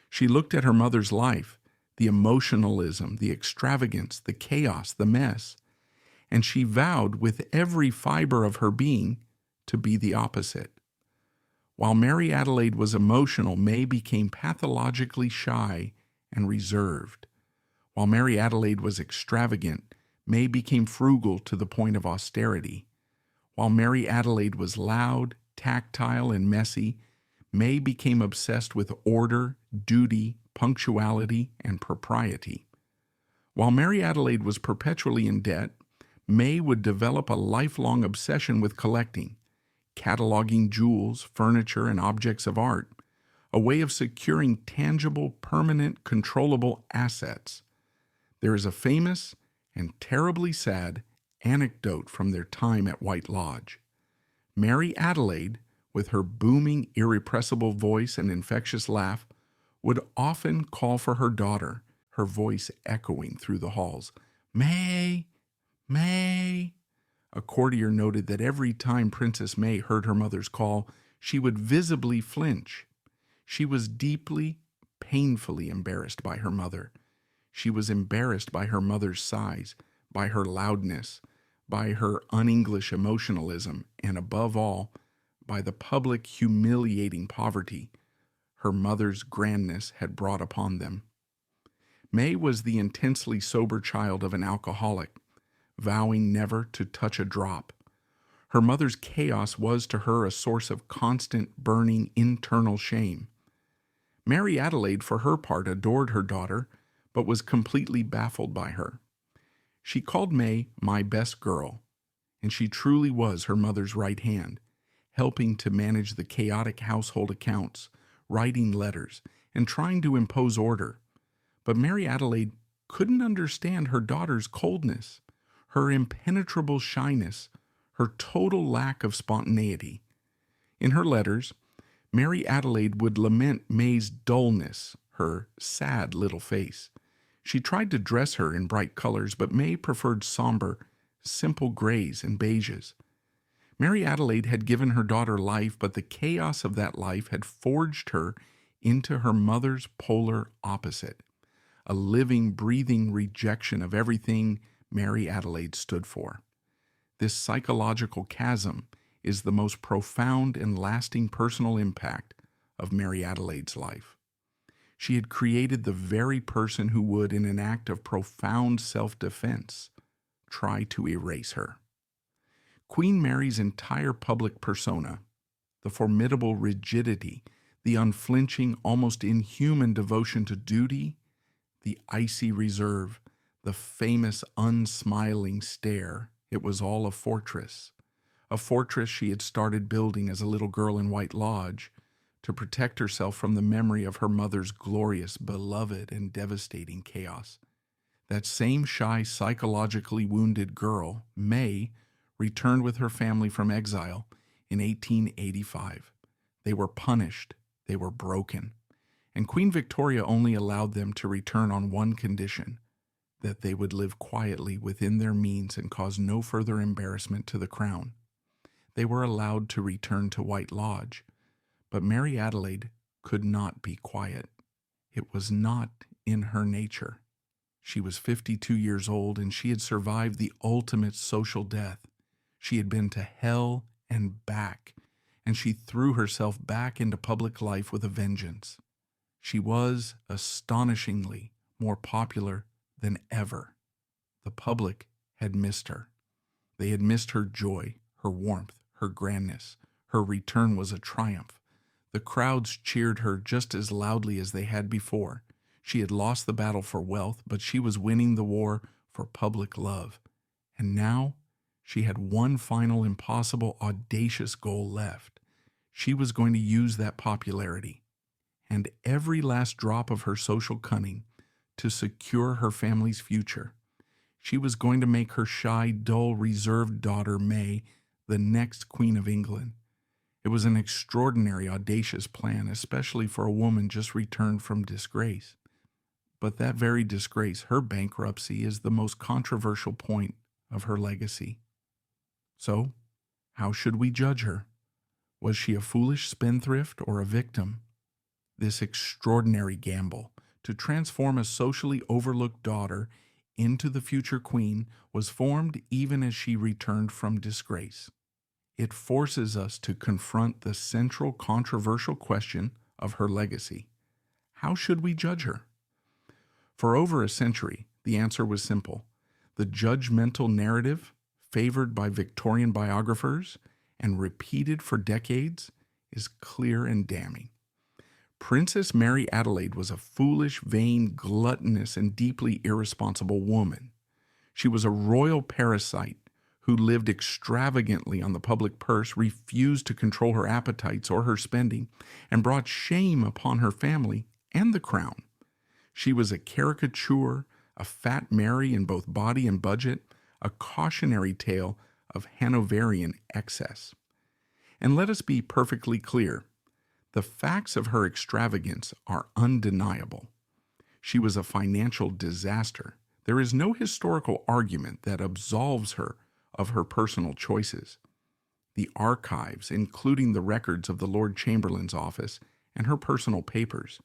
She looked at her mother's life, the emotionalism, the extravagance, the chaos, the mess, and she vowed with every fiber of her being to be the opposite. While Mary Adelaide was emotional, May became pathologically shy and reserved. While Mary Adelaide was extravagant, May became frugal to the point of austerity. While Mary Adelaide was loud, tactile, and messy, May became obsessed with order, duty, punctuality, and propriety. While Mary Adelaide was perpetually in debt, May would develop a lifelong obsession with collecting, cataloging jewels, furniture, and objects of art, a way of securing tangible, permanent, controllable assets. There is a famous and terribly sad anecdote from their time at White Lodge. Mary Adelaide, with her booming, irrepressible voice and infectious laugh, would often call for her daughter, her voice echoing through the halls. "May! May!" A courtier noted that every time Princess May heard her mother's call, she would visibly flinch. She was deeply, painfully embarrassed by her mother. She was embarrassed by her mother's size, by her loudness, by her un-English emotionalism, and above all, by the public humiliating poverty her mother's grandness had brought upon them. May was the intensely sober child of an alcoholic, vowing never to touch a drop. Her mother's chaos was to her a source of constant, burning internal shame. Mary Adelaide, for her part, adored her daughter, but was completely baffled by her. She called May "my best girl," and she truly was her mother's right hand, helping to manage the chaotic household accounts, writing letters, and trying to impose order. But Mary Adelaide couldn't understand her daughter's coldness, her impenetrable shyness, her total lack of spontaneity. In her letters, Mary Adelaide would lament May's dullness, her sad little face. She tried to dress her in bright colors, but May preferred somber, simple grays and beiges. Mary Adelaide had given her daughter life, but the chaos of that life had forged her into her mother's polar opposite, a living, breathing rejection of everything Mary Adelaide stood for. This psychological chasm is the most profound and lasting personal impact of Mary Adelaide's life. She had created the very person who would, in an act of profound self-defense, try to erase her. Queen Mary's entire public persona, the formidable rigidity, the unflinching, almost inhuman devotion to duty, the icy reserve, the famous unsmiling stare, it was all a fortress she had started building as a little girl in White Lodge to protect herself from the memory of her mother's glorious, beloved, and devastating chaos. That same shy, psychologically wounded girl, May, returned with her family from exile in 1885. They were punished, they were broken, and Queen Victoria only allowed them to return on one condition: that they would live quietly within their means and cause no further embarrassment to the crown. They were allowed to return to White Lodge, but Mary Adelaide could not be quiet. It was not in her nature. She was 52 years old, and she had survived the ultimate social death. She had been to hell and back, and she threw herself back into public life with a vengeance. She was astonishingly more popular than ever. The public had missed her. They had missed her joy, her warmth, her grandness. Her return was a triumph. The crowds cheered her just as loudly as they had before. She had lost the battle for wealth, but she was winning the war for public love. And now she had one final impossible, audacious goal left. She was going to use that popularity and every last drop of her social cunning to secure her family's future. She was going to make her shy, dull, reserved daughter, May, the next Queen of England. It was an extraordinary, audacious plan, especially for a woman just returned from disgrace. But that very disgrace, her bankruptcy, is the most controversial point of her legacy. So, how should we judge her? Was she a foolish spendthrift or a victim? This extraordinary gamble to transform a socially overlooked daughter into the future queen was formed even as she returned from disgrace. It forces us to confront the central controversial question of her legacy. How should we judge her? For over a century, the answer was simple. The judgmental narrative, favored by Victorian biographers and repeated for decades, is clear and damning. Princess Mary Adelaide was a foolish, vain, gluttonous, and deeply irresponsible woman. She was a royal parasite who lived extravagantly on the public purse, refused to control her appetites or her spending, and brought shame upon her family and the crown. She was a caricature, a fat Mary in both body and budget, a cautionary tale of Hanoverian excess. And let us be perfectly clear. The facts of her extravagance are undeniable. She was a financial disaster. There is no historical argument that absolves her of her personal choices. The archives, including the records of the Lord Chamberlain's office and her personal papers,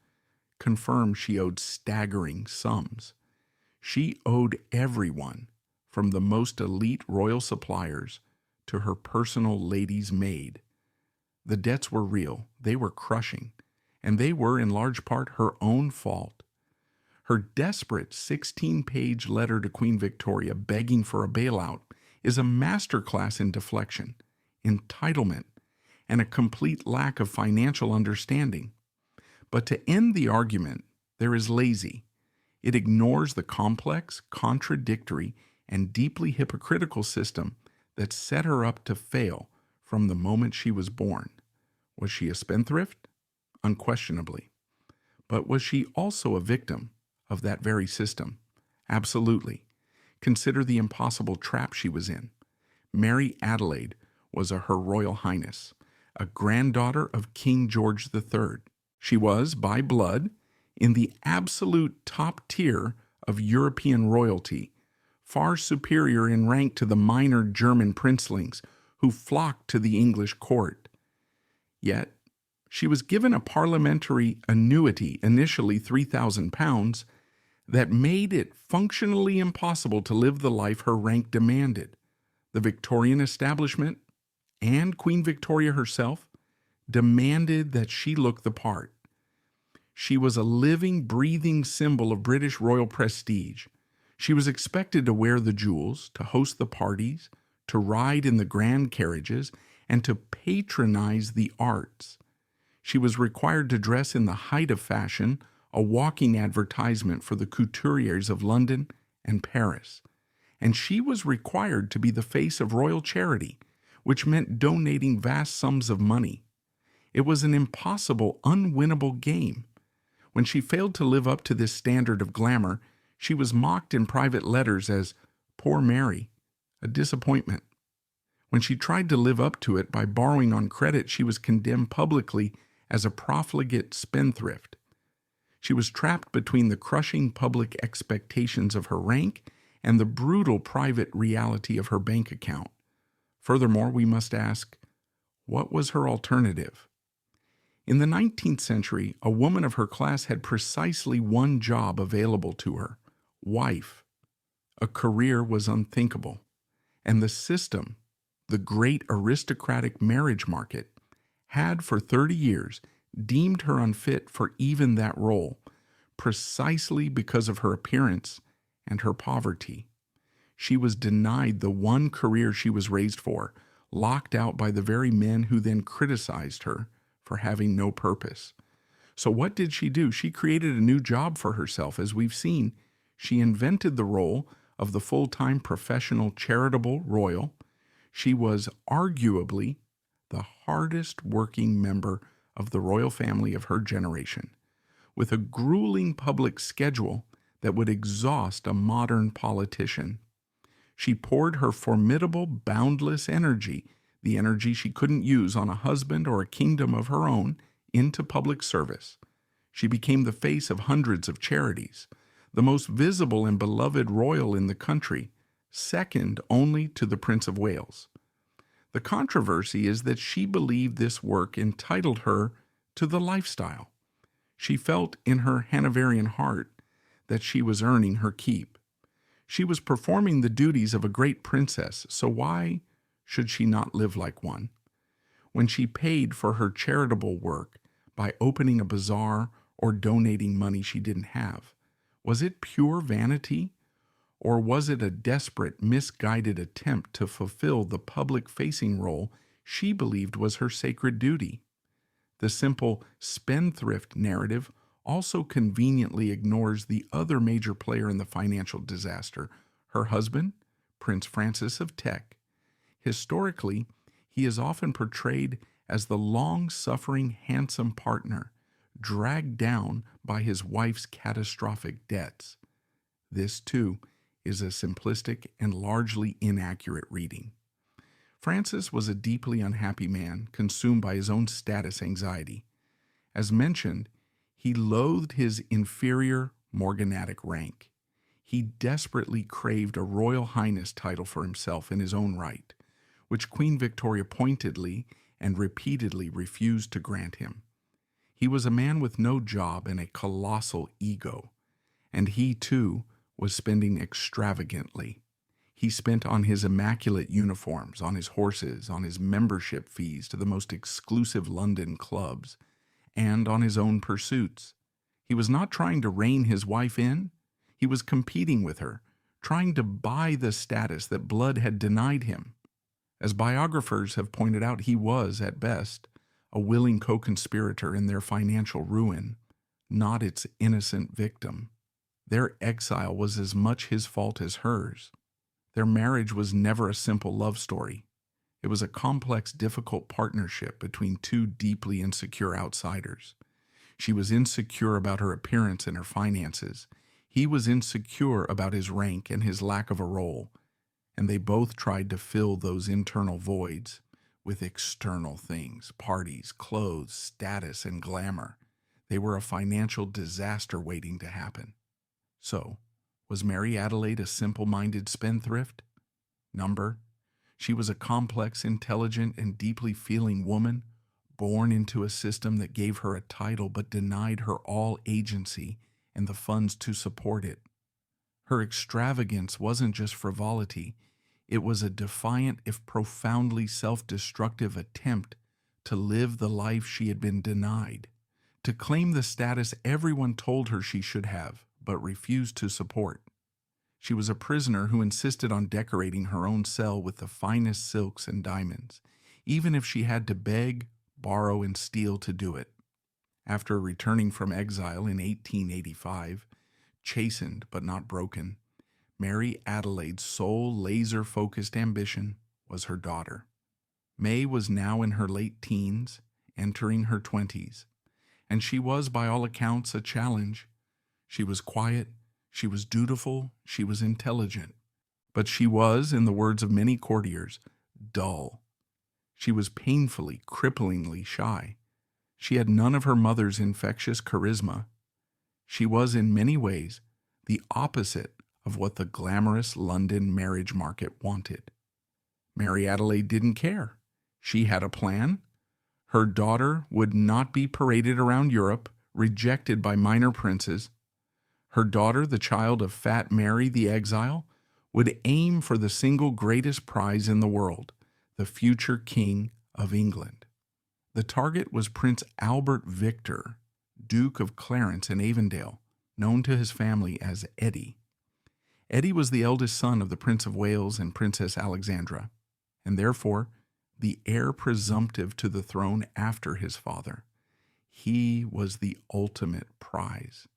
confirm she owed staggering sums. She owed everyone, from the most elite royal suppliers to her personal lady's maid. The debts were real, they were crushing, and they were in large part her own fault. Her desperate 16-page letter to Queen Victoria begging for a bailout is a masterclass in deflection, entitlement, and a complete lack of financial understanding. But to end the argument, there is lazy. It ignores the complex, contradictory, and deeply hypocritical system that set her up to fail from the moment she was born. Was she a spendthrift? Unquestionably. But was she also a victim of that very system? Absolutely. Consider the impossible trap she was in. Mary Adelaide was Her Royal Highness, a granddaughter of King George III. She was, by blood, in the absolute top tier of European royalty, far superior in rank to the minor German princelings who flocked to the English court. Yet, she was given a parliamentary annuity, initially £3,000, that made it functionally impossible to live the life her rank demanded. The Victorian establishment, and Queen Victoria herself, demanded that she look the part. She was a living, breathing symbol of British royal prestige. She was expected to wear the jewels, to host the parties, to ride in the grand carriages, and to patronize the arts. She was required to dress in the height of fashion, a walking advertisement for the couturiers of London and Paris. And she was required to be the face of royal charity, which meant donating vast sums of money. It was an impossible, unwinnable game. When she failed to live up to this standard of glamour, she was mocked in private letters as "Poor Mary," a disappointment. When she tried to live up to it by borrowing on credit, she was condemned publicly as a profligate spendthrift. She was trapped between the crushing public expectations of her rank and the brutal private reality of her bank account. Furthermore, we must ask, what was her alternative? In the 19th century, a woman of her class had precisely one job available to her: wife. A career was unthinkable, and the system, the great aristocratic marriage market, had for 30 years deemed her unfit for even that role, precisely because of her appearance and her poverty. She was denied the one career she was raised for, locked out by the very men who then criticized her for having no purpose. So what did she do? She created a new job for herself. As we've seen, she invented the role of the full-time professional charitable royal. She was arguably the hardest working member of the royal family of her generation, with a grueling public schedule that would exhaust a modern politician. She poured her formidable, boundless energy, the energy she couldn't use on a husband or a kingdom of her own, into public service. She became the face of hundreds of charities, the most visible and beloved royal in the country, second only to the Prince of Wales. The controversy is that she believed this work entitled her to the lifestyle. She felt in her Hanoverian heart that she was earning her keep. She was performing the duties of a great princess, so why should she not live like one? When she paid for her charitable work by opening a bazaar or donating money she didn't have, was it pure vanity? Or was it a desperate, misguided attempt to fulfill the public-facing role she believed was her sacred duty? The simple spendthrift narrative also conveniently ignores the other major player in the financial disaster, her husband, Prince Francis of Teck. Historically, he is often portrayed as the long-suffering, handsome partner, dragged down by his wife's catastrophic debts. This, too, is a simplistic and largely inaccurate reading. Francis was a deeply unhappy man, consumed by his own status anxiety. As mentioned, he loathed his inferior morganatic rank. He desperately craved a royal highness title for himself in his own right, which Queen Victoria pointedly and repeatedly refused to grant him. He was a man with no job and a colossal ego, and he, too, was spending extravagantly. He spent on his immaculate uniforms, on his horses, on his membership fees to the most exclusive London clubs, and on his own pursuits. He was not trying to rein his wife in. He was competing with her, trying to buy the status that blood had denied him. As biographers have pointed out, he was, at best, a willing co-conspirator in their financial ruin, not its innocent victim. Their exile was as much his fault as hers. Their marriage was never a simple love story. It was a complex, difficult partnership between two deeply insecure outsiders. She was insecure about her appearance and her finances. He was insecure about his rank and his lack of a role, and they both tried to fill those internal voids with external things: parties, clothes, status, and glamour. They were a financial disaster waiting to happen. So, was Mary Adelaide a simple-minded spendthrift? Number. She was a complex, intelligent, and deeply feeling woman, born into a system that gave her a title but denied her all agency and the funds to support it. Her extravagance wasn't just frivolity, it was a defiant, if profoundly self-destructive attempt to live the life she had been denied, to claim the status everyone told her she should have, but refused to support. She was a prisoner who insisted on decorating her own cell with the finest silks and diamonds, even if she had to beg, borrow, and steal to do it. After returning from exile in 1885, chastened but not broken, Mary Adelaide's sole laser-focused ambition was her daughter. May was now in her late teens, entering her 20s, and she was, by all accounts, a challenge. She was quiet, she was dutiful, she was intelligent, but she was, in the words of many courtiers, dull. She was painfully, cripplingly shy. She had none of her mother's infectious charisma. She was, in many ways, the opposite of what the glamorous London marriage market wanted. Mary Adelaide didn't care. She had a plan. Her daughter would not be paraded around Europe, rejected by minor princes. Her daughter, the child of Fat Mary the exile, would aim for the single greatest prize in the world, the future King of England. The target was Prince Albert Victor, Duke of Clarence and Avondale, known to his family as Eddie. Eddie was the eldest son of the Prince of Wales and Princess Alexandra, and therefore the heir presumptive to the throne after his father. He was the ultimate prize.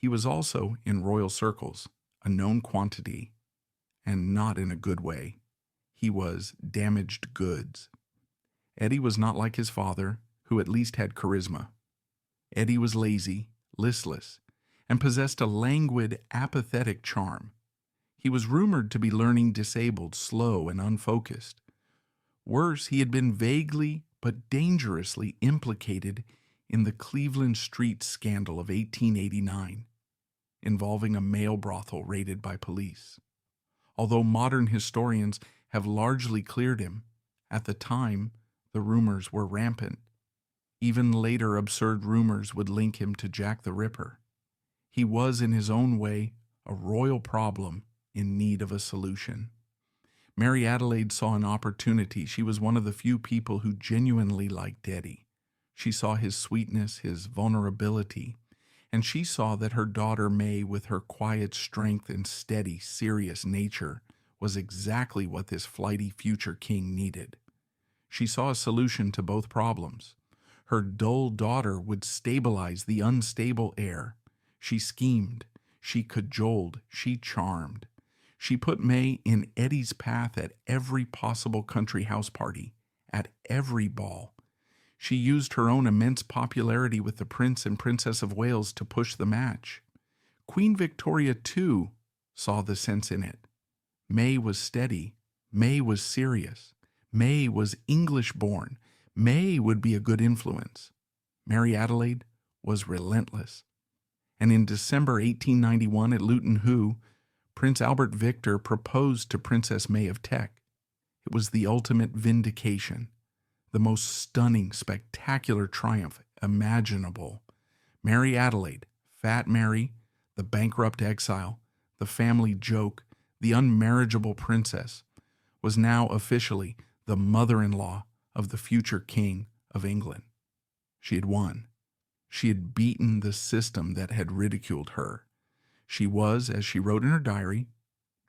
He was also, in royal circles, a known quantity, and not in a good way. He was damaged goods. Eddie was not like his father, who at least had charisma. Eddie was lazy, listless, and possessed a languid, apathetic charm. He was rumored to be learning disabled, slow, and unfocused. Worse, he had been vaguely but dangerously implicated in the Cleveland Street scandal of 1889, involving a male brothel raided by police. Although modern historians have largely cleared him, at the time the rumors were rampant. Even later absurd rumors would link him to Jack the Ripper. He was, in his own way, a royal problem in need of a solution. Mary Adelaide saw an opportunity. She was one of the few people who genuinely liked Eddie. She saw his sweetness, his vulnerability, and she saw that her daughter May, with her quiet strength and steady, serious nature, was exactly what this flighty future king needed. She saw a solution to both problems. Her dull daughter would stabilize the unstable heir. She schemed, she cajoled, she charmed. She put May in Eddie's path at every possible country house party, at every ball. She used her own immense popularity with the Prince and Princess of Wales to push the match. Queen Victoria, too, saw the sense in it. May was steady. May was serious. May was English-born. May would be a good influence. Mary Adelaide was relentless. And in December 1891 at Luton Hoo, Prince Albert Victor proposed to Princess Mary of Teck. It was the ultimate vindication, the most stunning, spectacular triumph imaginable. Mary Adelaide, Fat Mary, the bankrupt exile, the family joke, the unmarriageable princess, was now officially the mother-in-law of the future King of England. She had won. She had beaten the system that had ridiculed her. She was, as she wrote in her diary,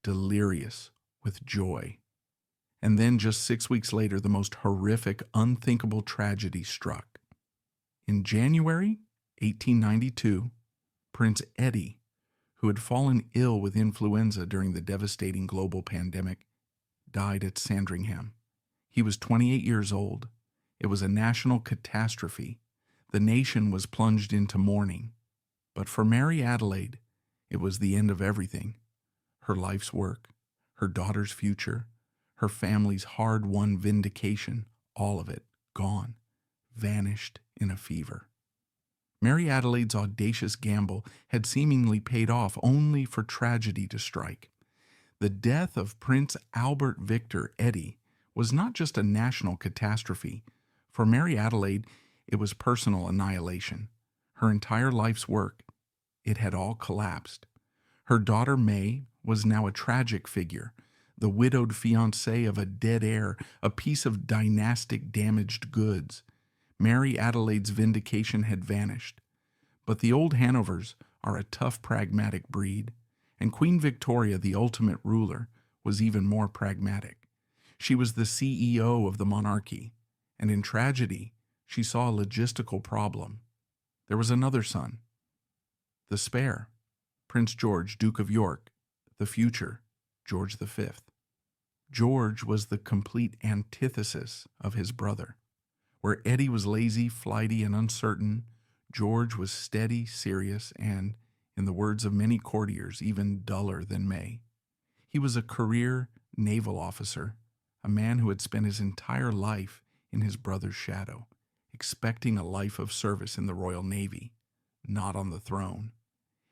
delirious with joy. And then just 6 weeks later, the most horrific, unthinkable tragedy struck. In January 1892, Prince Eddie, who had fallen ill with influenza during the devastating global pandemic, died at Sandringham. He was 28 years old. It was a national catastrophe. The nation was plunged into mourning. But for Mary Adelaide, it was the end of everything. Her life's work, her daughter's future, her family's hard-won vindication, all of it gone, vanished in a fever. Mary Adelaide's audacious gamble had seemingly paid off only for tragedy to strike. The death of Prince Albert Victor Eddie was not just a national catastrophe. For Mary Adelaide, it was personal annihilation. Her entire life's work, it had all collapsed. Her daughter May was now a tragic figure, the widowed fiancée of a dead heir, a piece of dynastic damaged goods. Mary Adelaide's vindication had vanished. But the old Hanovers are a tough, pragmatic breed, and Queen Victoria, the ultimate ruler, was even more pragmatic. She was the CEO of the monarchy, and in tragedy, she saw a logistical problem. There was another son, the spare, Prince George, Duke of York, the future, George V. George was the complete antithesis of his brother. Where Eddie was lazy, flighty, and uncertain, George was steady, serious, and, in the words of many courtiers, even duller than May. He was a career naval officer, a man who had spent his entire life in his brother's shadow, expecting a life of service in the Royal Navy, not on the throne.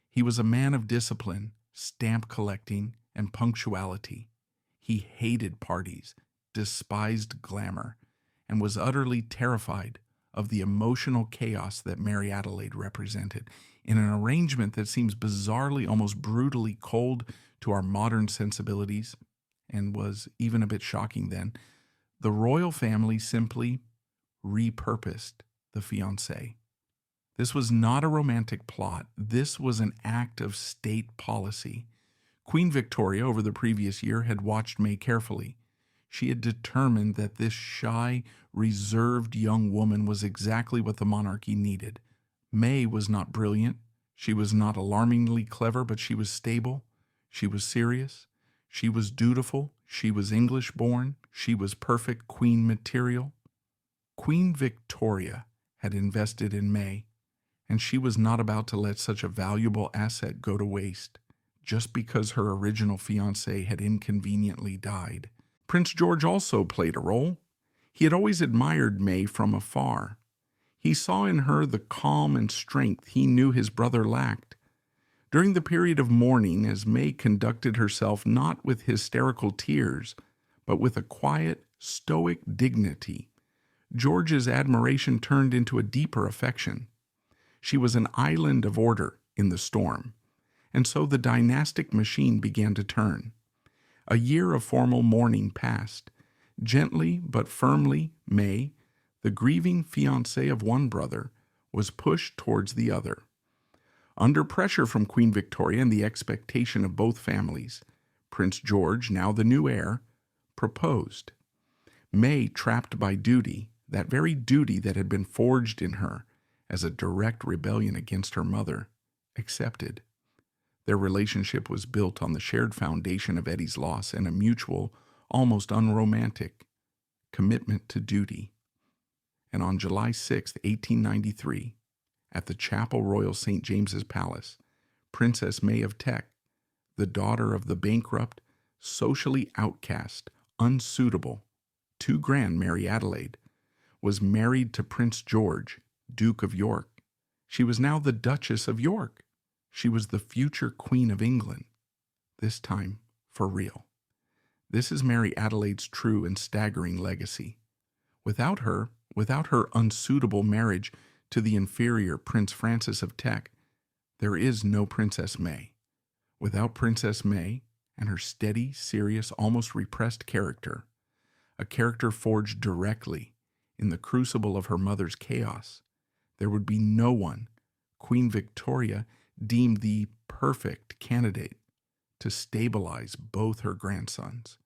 He was a man of discipline, stamp collecting, and punctuality. He hated parties, despised glamour, and was utterly terrified of the emotional chaos that Mary Adelaide represented, in an arrangement that seems bizarrely, almost brutally cold to our modern sensibilities, and was even a bit shocking then. The royal family simply repurposed the fiancé. This was not a romantic plot. This was an act of state policy. Queen Victoria, over the previous year, had watched May carefully. She had determined that this shy, reserved young woman was exactly what the monarchy needed. May was not brilliant. She was not alarmingly clever, but she was stable. She was serious. She was dutiful. She was English-born. She was perfect queen material. Queen Victoria had invested in May, and she was not about to let such a valuable asset go to waste just because her original fiancé had inconveniently died. Prince George also played a role. He had always admired May from afar. He saw in her the calm and strength he knew his brother lacked. During the period of mourning, as May conducted herself not with hysterical tears, but with a quiet, stoic dignity, George's admiration turned into a deeper affection. She was an island of order in the storm, and so the dynastic machine began to turn. A year of formal mourning passed. Gently but firmly, May, the grieving fiancée of one brother, was pushed towards the other. Under pressure from Queen Victoria and the expectation of both families, Prince George, now the new heir, proposed. May, trapped by duty, that very duty that had been forged in her as a direct rebellion against her mother, accepted. Their relationship was built on the shared foundation of Eddie's loss and a mutual, almost unromantic, commitment to duty. And on July 6, 1893, at the Chapel Royal St. James's Palace, Princess Mary of Teck, the daughter of the bankrupt, socially outcast, unsuitable, too grand Mary Adelaide, was married to Prince George, Duke of York. She was now the Duchess of York. She was the future Queen of England, this time for real. This is Mary Adelaide's true and staggering legacy. Without her unsuitable marriage to the inferior Prince Francis of Teck, there is no Princess May. Without Princess May and her steady, serious, almost repressed character, a character forged directly in the crucible of her mother's chaos, there would be no one Queen Victoria deemed the perfect candidate to stabilize both her grandsons.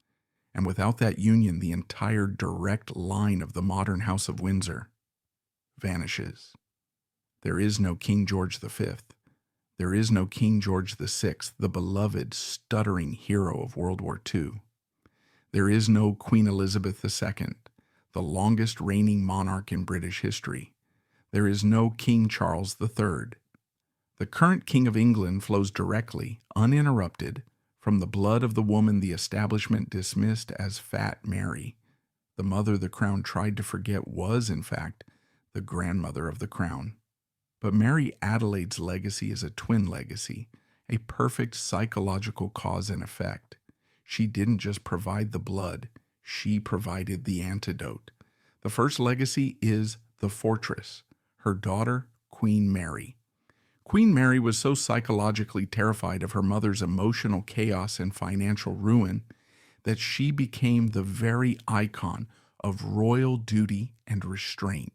And without that union, the entire direct line of the modern House of Windsor vanishes. There is no King George V. There is no King George VI, the beloved, stuttering hero of World War II. There is no Queen Elizabeth II, the longest reigning monarch in British history. There is no King Charles III. The current King of England flows directly, uninterrupted, from the blood of the woman the establishment dismissed as Fat Mary. The mother the crown tried to forget was, in fact, the grandmother of the crown. But Mary Adelaide's legacy is a twin legacy, a perfect psychological cause and effect. She didn't just provide the blood, she provided the antidote. The first legacy is the fortress, her daughter, Queen Mary. Queen Mary was so psychologically terrified of her mother's emotional chaos and financial ruin that she became the very icon of royal duty and restraint.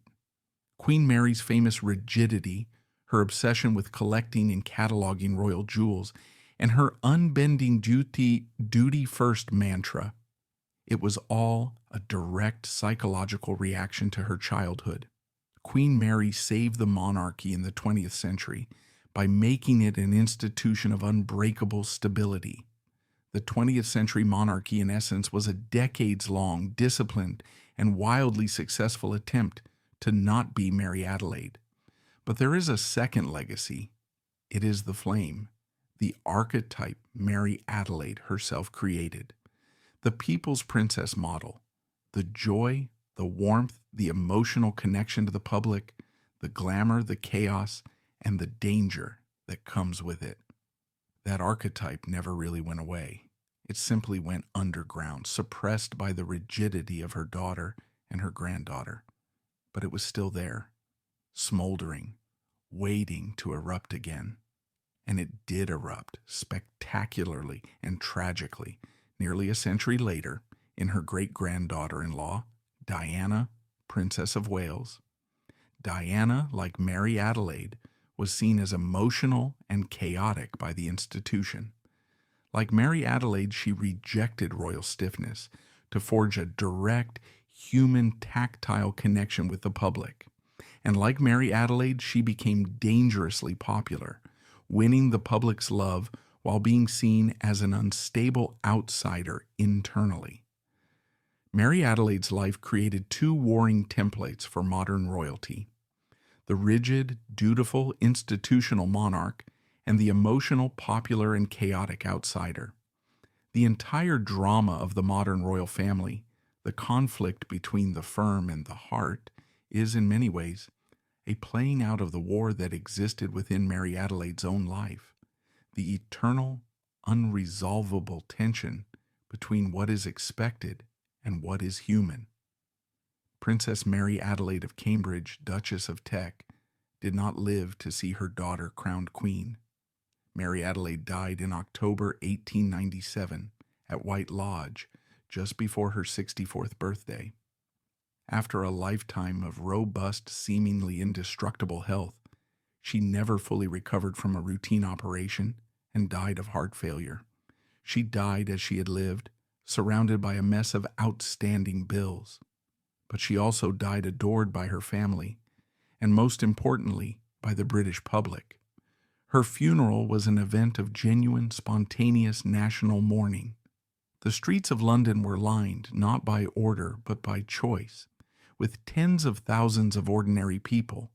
Queen Mary's famous rigidity, her obsession with collecting and cataloging royal jewels, and her unbending duty first mantra, it was all a direct psychological reaction to her childhood. Queen Mary saved the monarchy in the 20th century by making it an institution of unbreakable stability. The 20th century monarchy, in essence, was a decades-long, disciplined, and wildly successful attempt to not be Mary Adelaide. But there is a second legacy. It is the flame, the archetype Mary Adelaide herself created. The people's princess model, the joy, the warmth, the emotional connection to the public, the glamour, the chaos, and the danger that comes with it. That archetype never really went away. It simply went underground, suppressed by the rigidity of her daughter and her granddaughter. But it was still there, smoldering, waiting to erupt again. And it did erupt spectacularly and tragically nearly a century later in her great-granddaughter-in-law, Diana, Princess of Wales. Diana, like Mary Adelaide, was seen as emotional and chaotic by the institution. Like Mary Adelaide, she rejected royal stiffness to forge a direct, human, tactile connection with the public. And like Mary Adelaide, she became dangerously popular, winning the public's love while being seen as an unstable outsider internally. Mary Adelaide's life created two warring templates for modern royalty: the rigid, dutiful, institutional monarch, and the emotional, popular, and chaotic outsider. The entire drama of the modern royal family, the conflict between the firm and the heart, is in many ways a playing out of the war that existed within Mary Adelaide's own life, the eternal, unresolvable tension between what is expected and what is human. Princess Mary Adelaide of Cambridge, Duchess of Teck, did not live to see her daughter crowned queen. Mary Adelaide died in October 1897 at White Lodge, just before her 64th birthday. After a lifetime of robust, seemingly indestructible health, she never fully recovered from a routine operation and died of heart failure. She died as she had lived, surrounded by a mess of outstanding bills. But she also died adored by her family, and most importantly, by the British public. Her funeral was an event of genuine, spontaneous national mourning. The streets of London were lined, not by order, but by choice, with tens of thousands of ordinary people,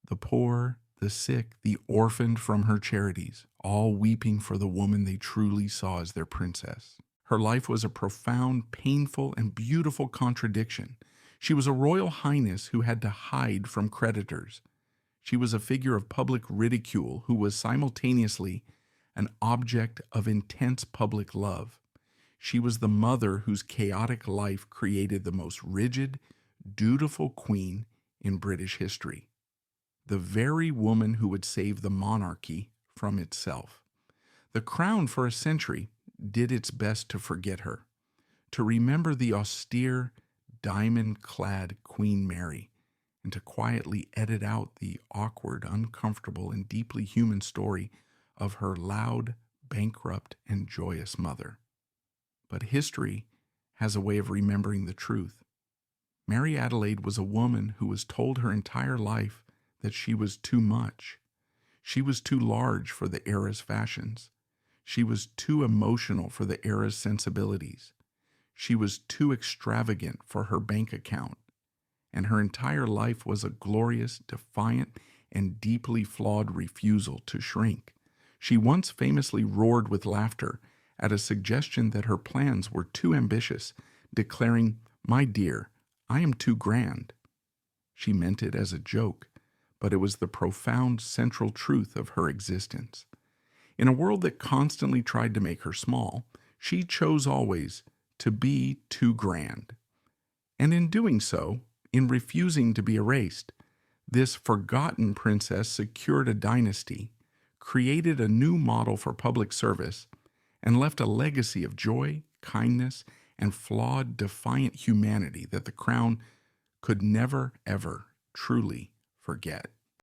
the poor, the sick, the orphaned from her charities, all weeping for the woman they truly saw as their princess. Her life was a profound, painful, and beautiful contradiction. She was a royal highness who had to hide from creditors. She was a figure of public ridicule who was simultaneously an object of intense public love. She was the mother whose chaotic life created the most rigid, dutiful queen in British history. The very woman who would save the monarchy from itself. The crown for a century did its best to forget her, to remember the austere, diamond-clad Queen Mary, and to quietly edit out the awkward, uncomfortable, and deeply human story of her loud, bankrupt, and joyous mother. But history has a way of remembering the truth. Mary Adelaide was a woman who was told her entire life that she was too much. She was too large for the era's fashions. She was too emotional for the era's sensibilities. She was too extravagant for her bank account. And her entire life was a glorious, defiant, and deeply flawed refusal to shrink. She once famously roared with laughter at a suggestion that her plans were too ambitious, declaring, "My dear, I am too grand." She meant it as a joke, but it was the profound central truth of her existence. In a world that constantly tried to make her small, she chose always to be too grand. And in doing so, in refusing to be erased, this forgotten princess secured a dynasty, created a new model for public service, and left a legacy of joy, kindness, and flawed, defiant humanity that the crown could never, ever truly forget.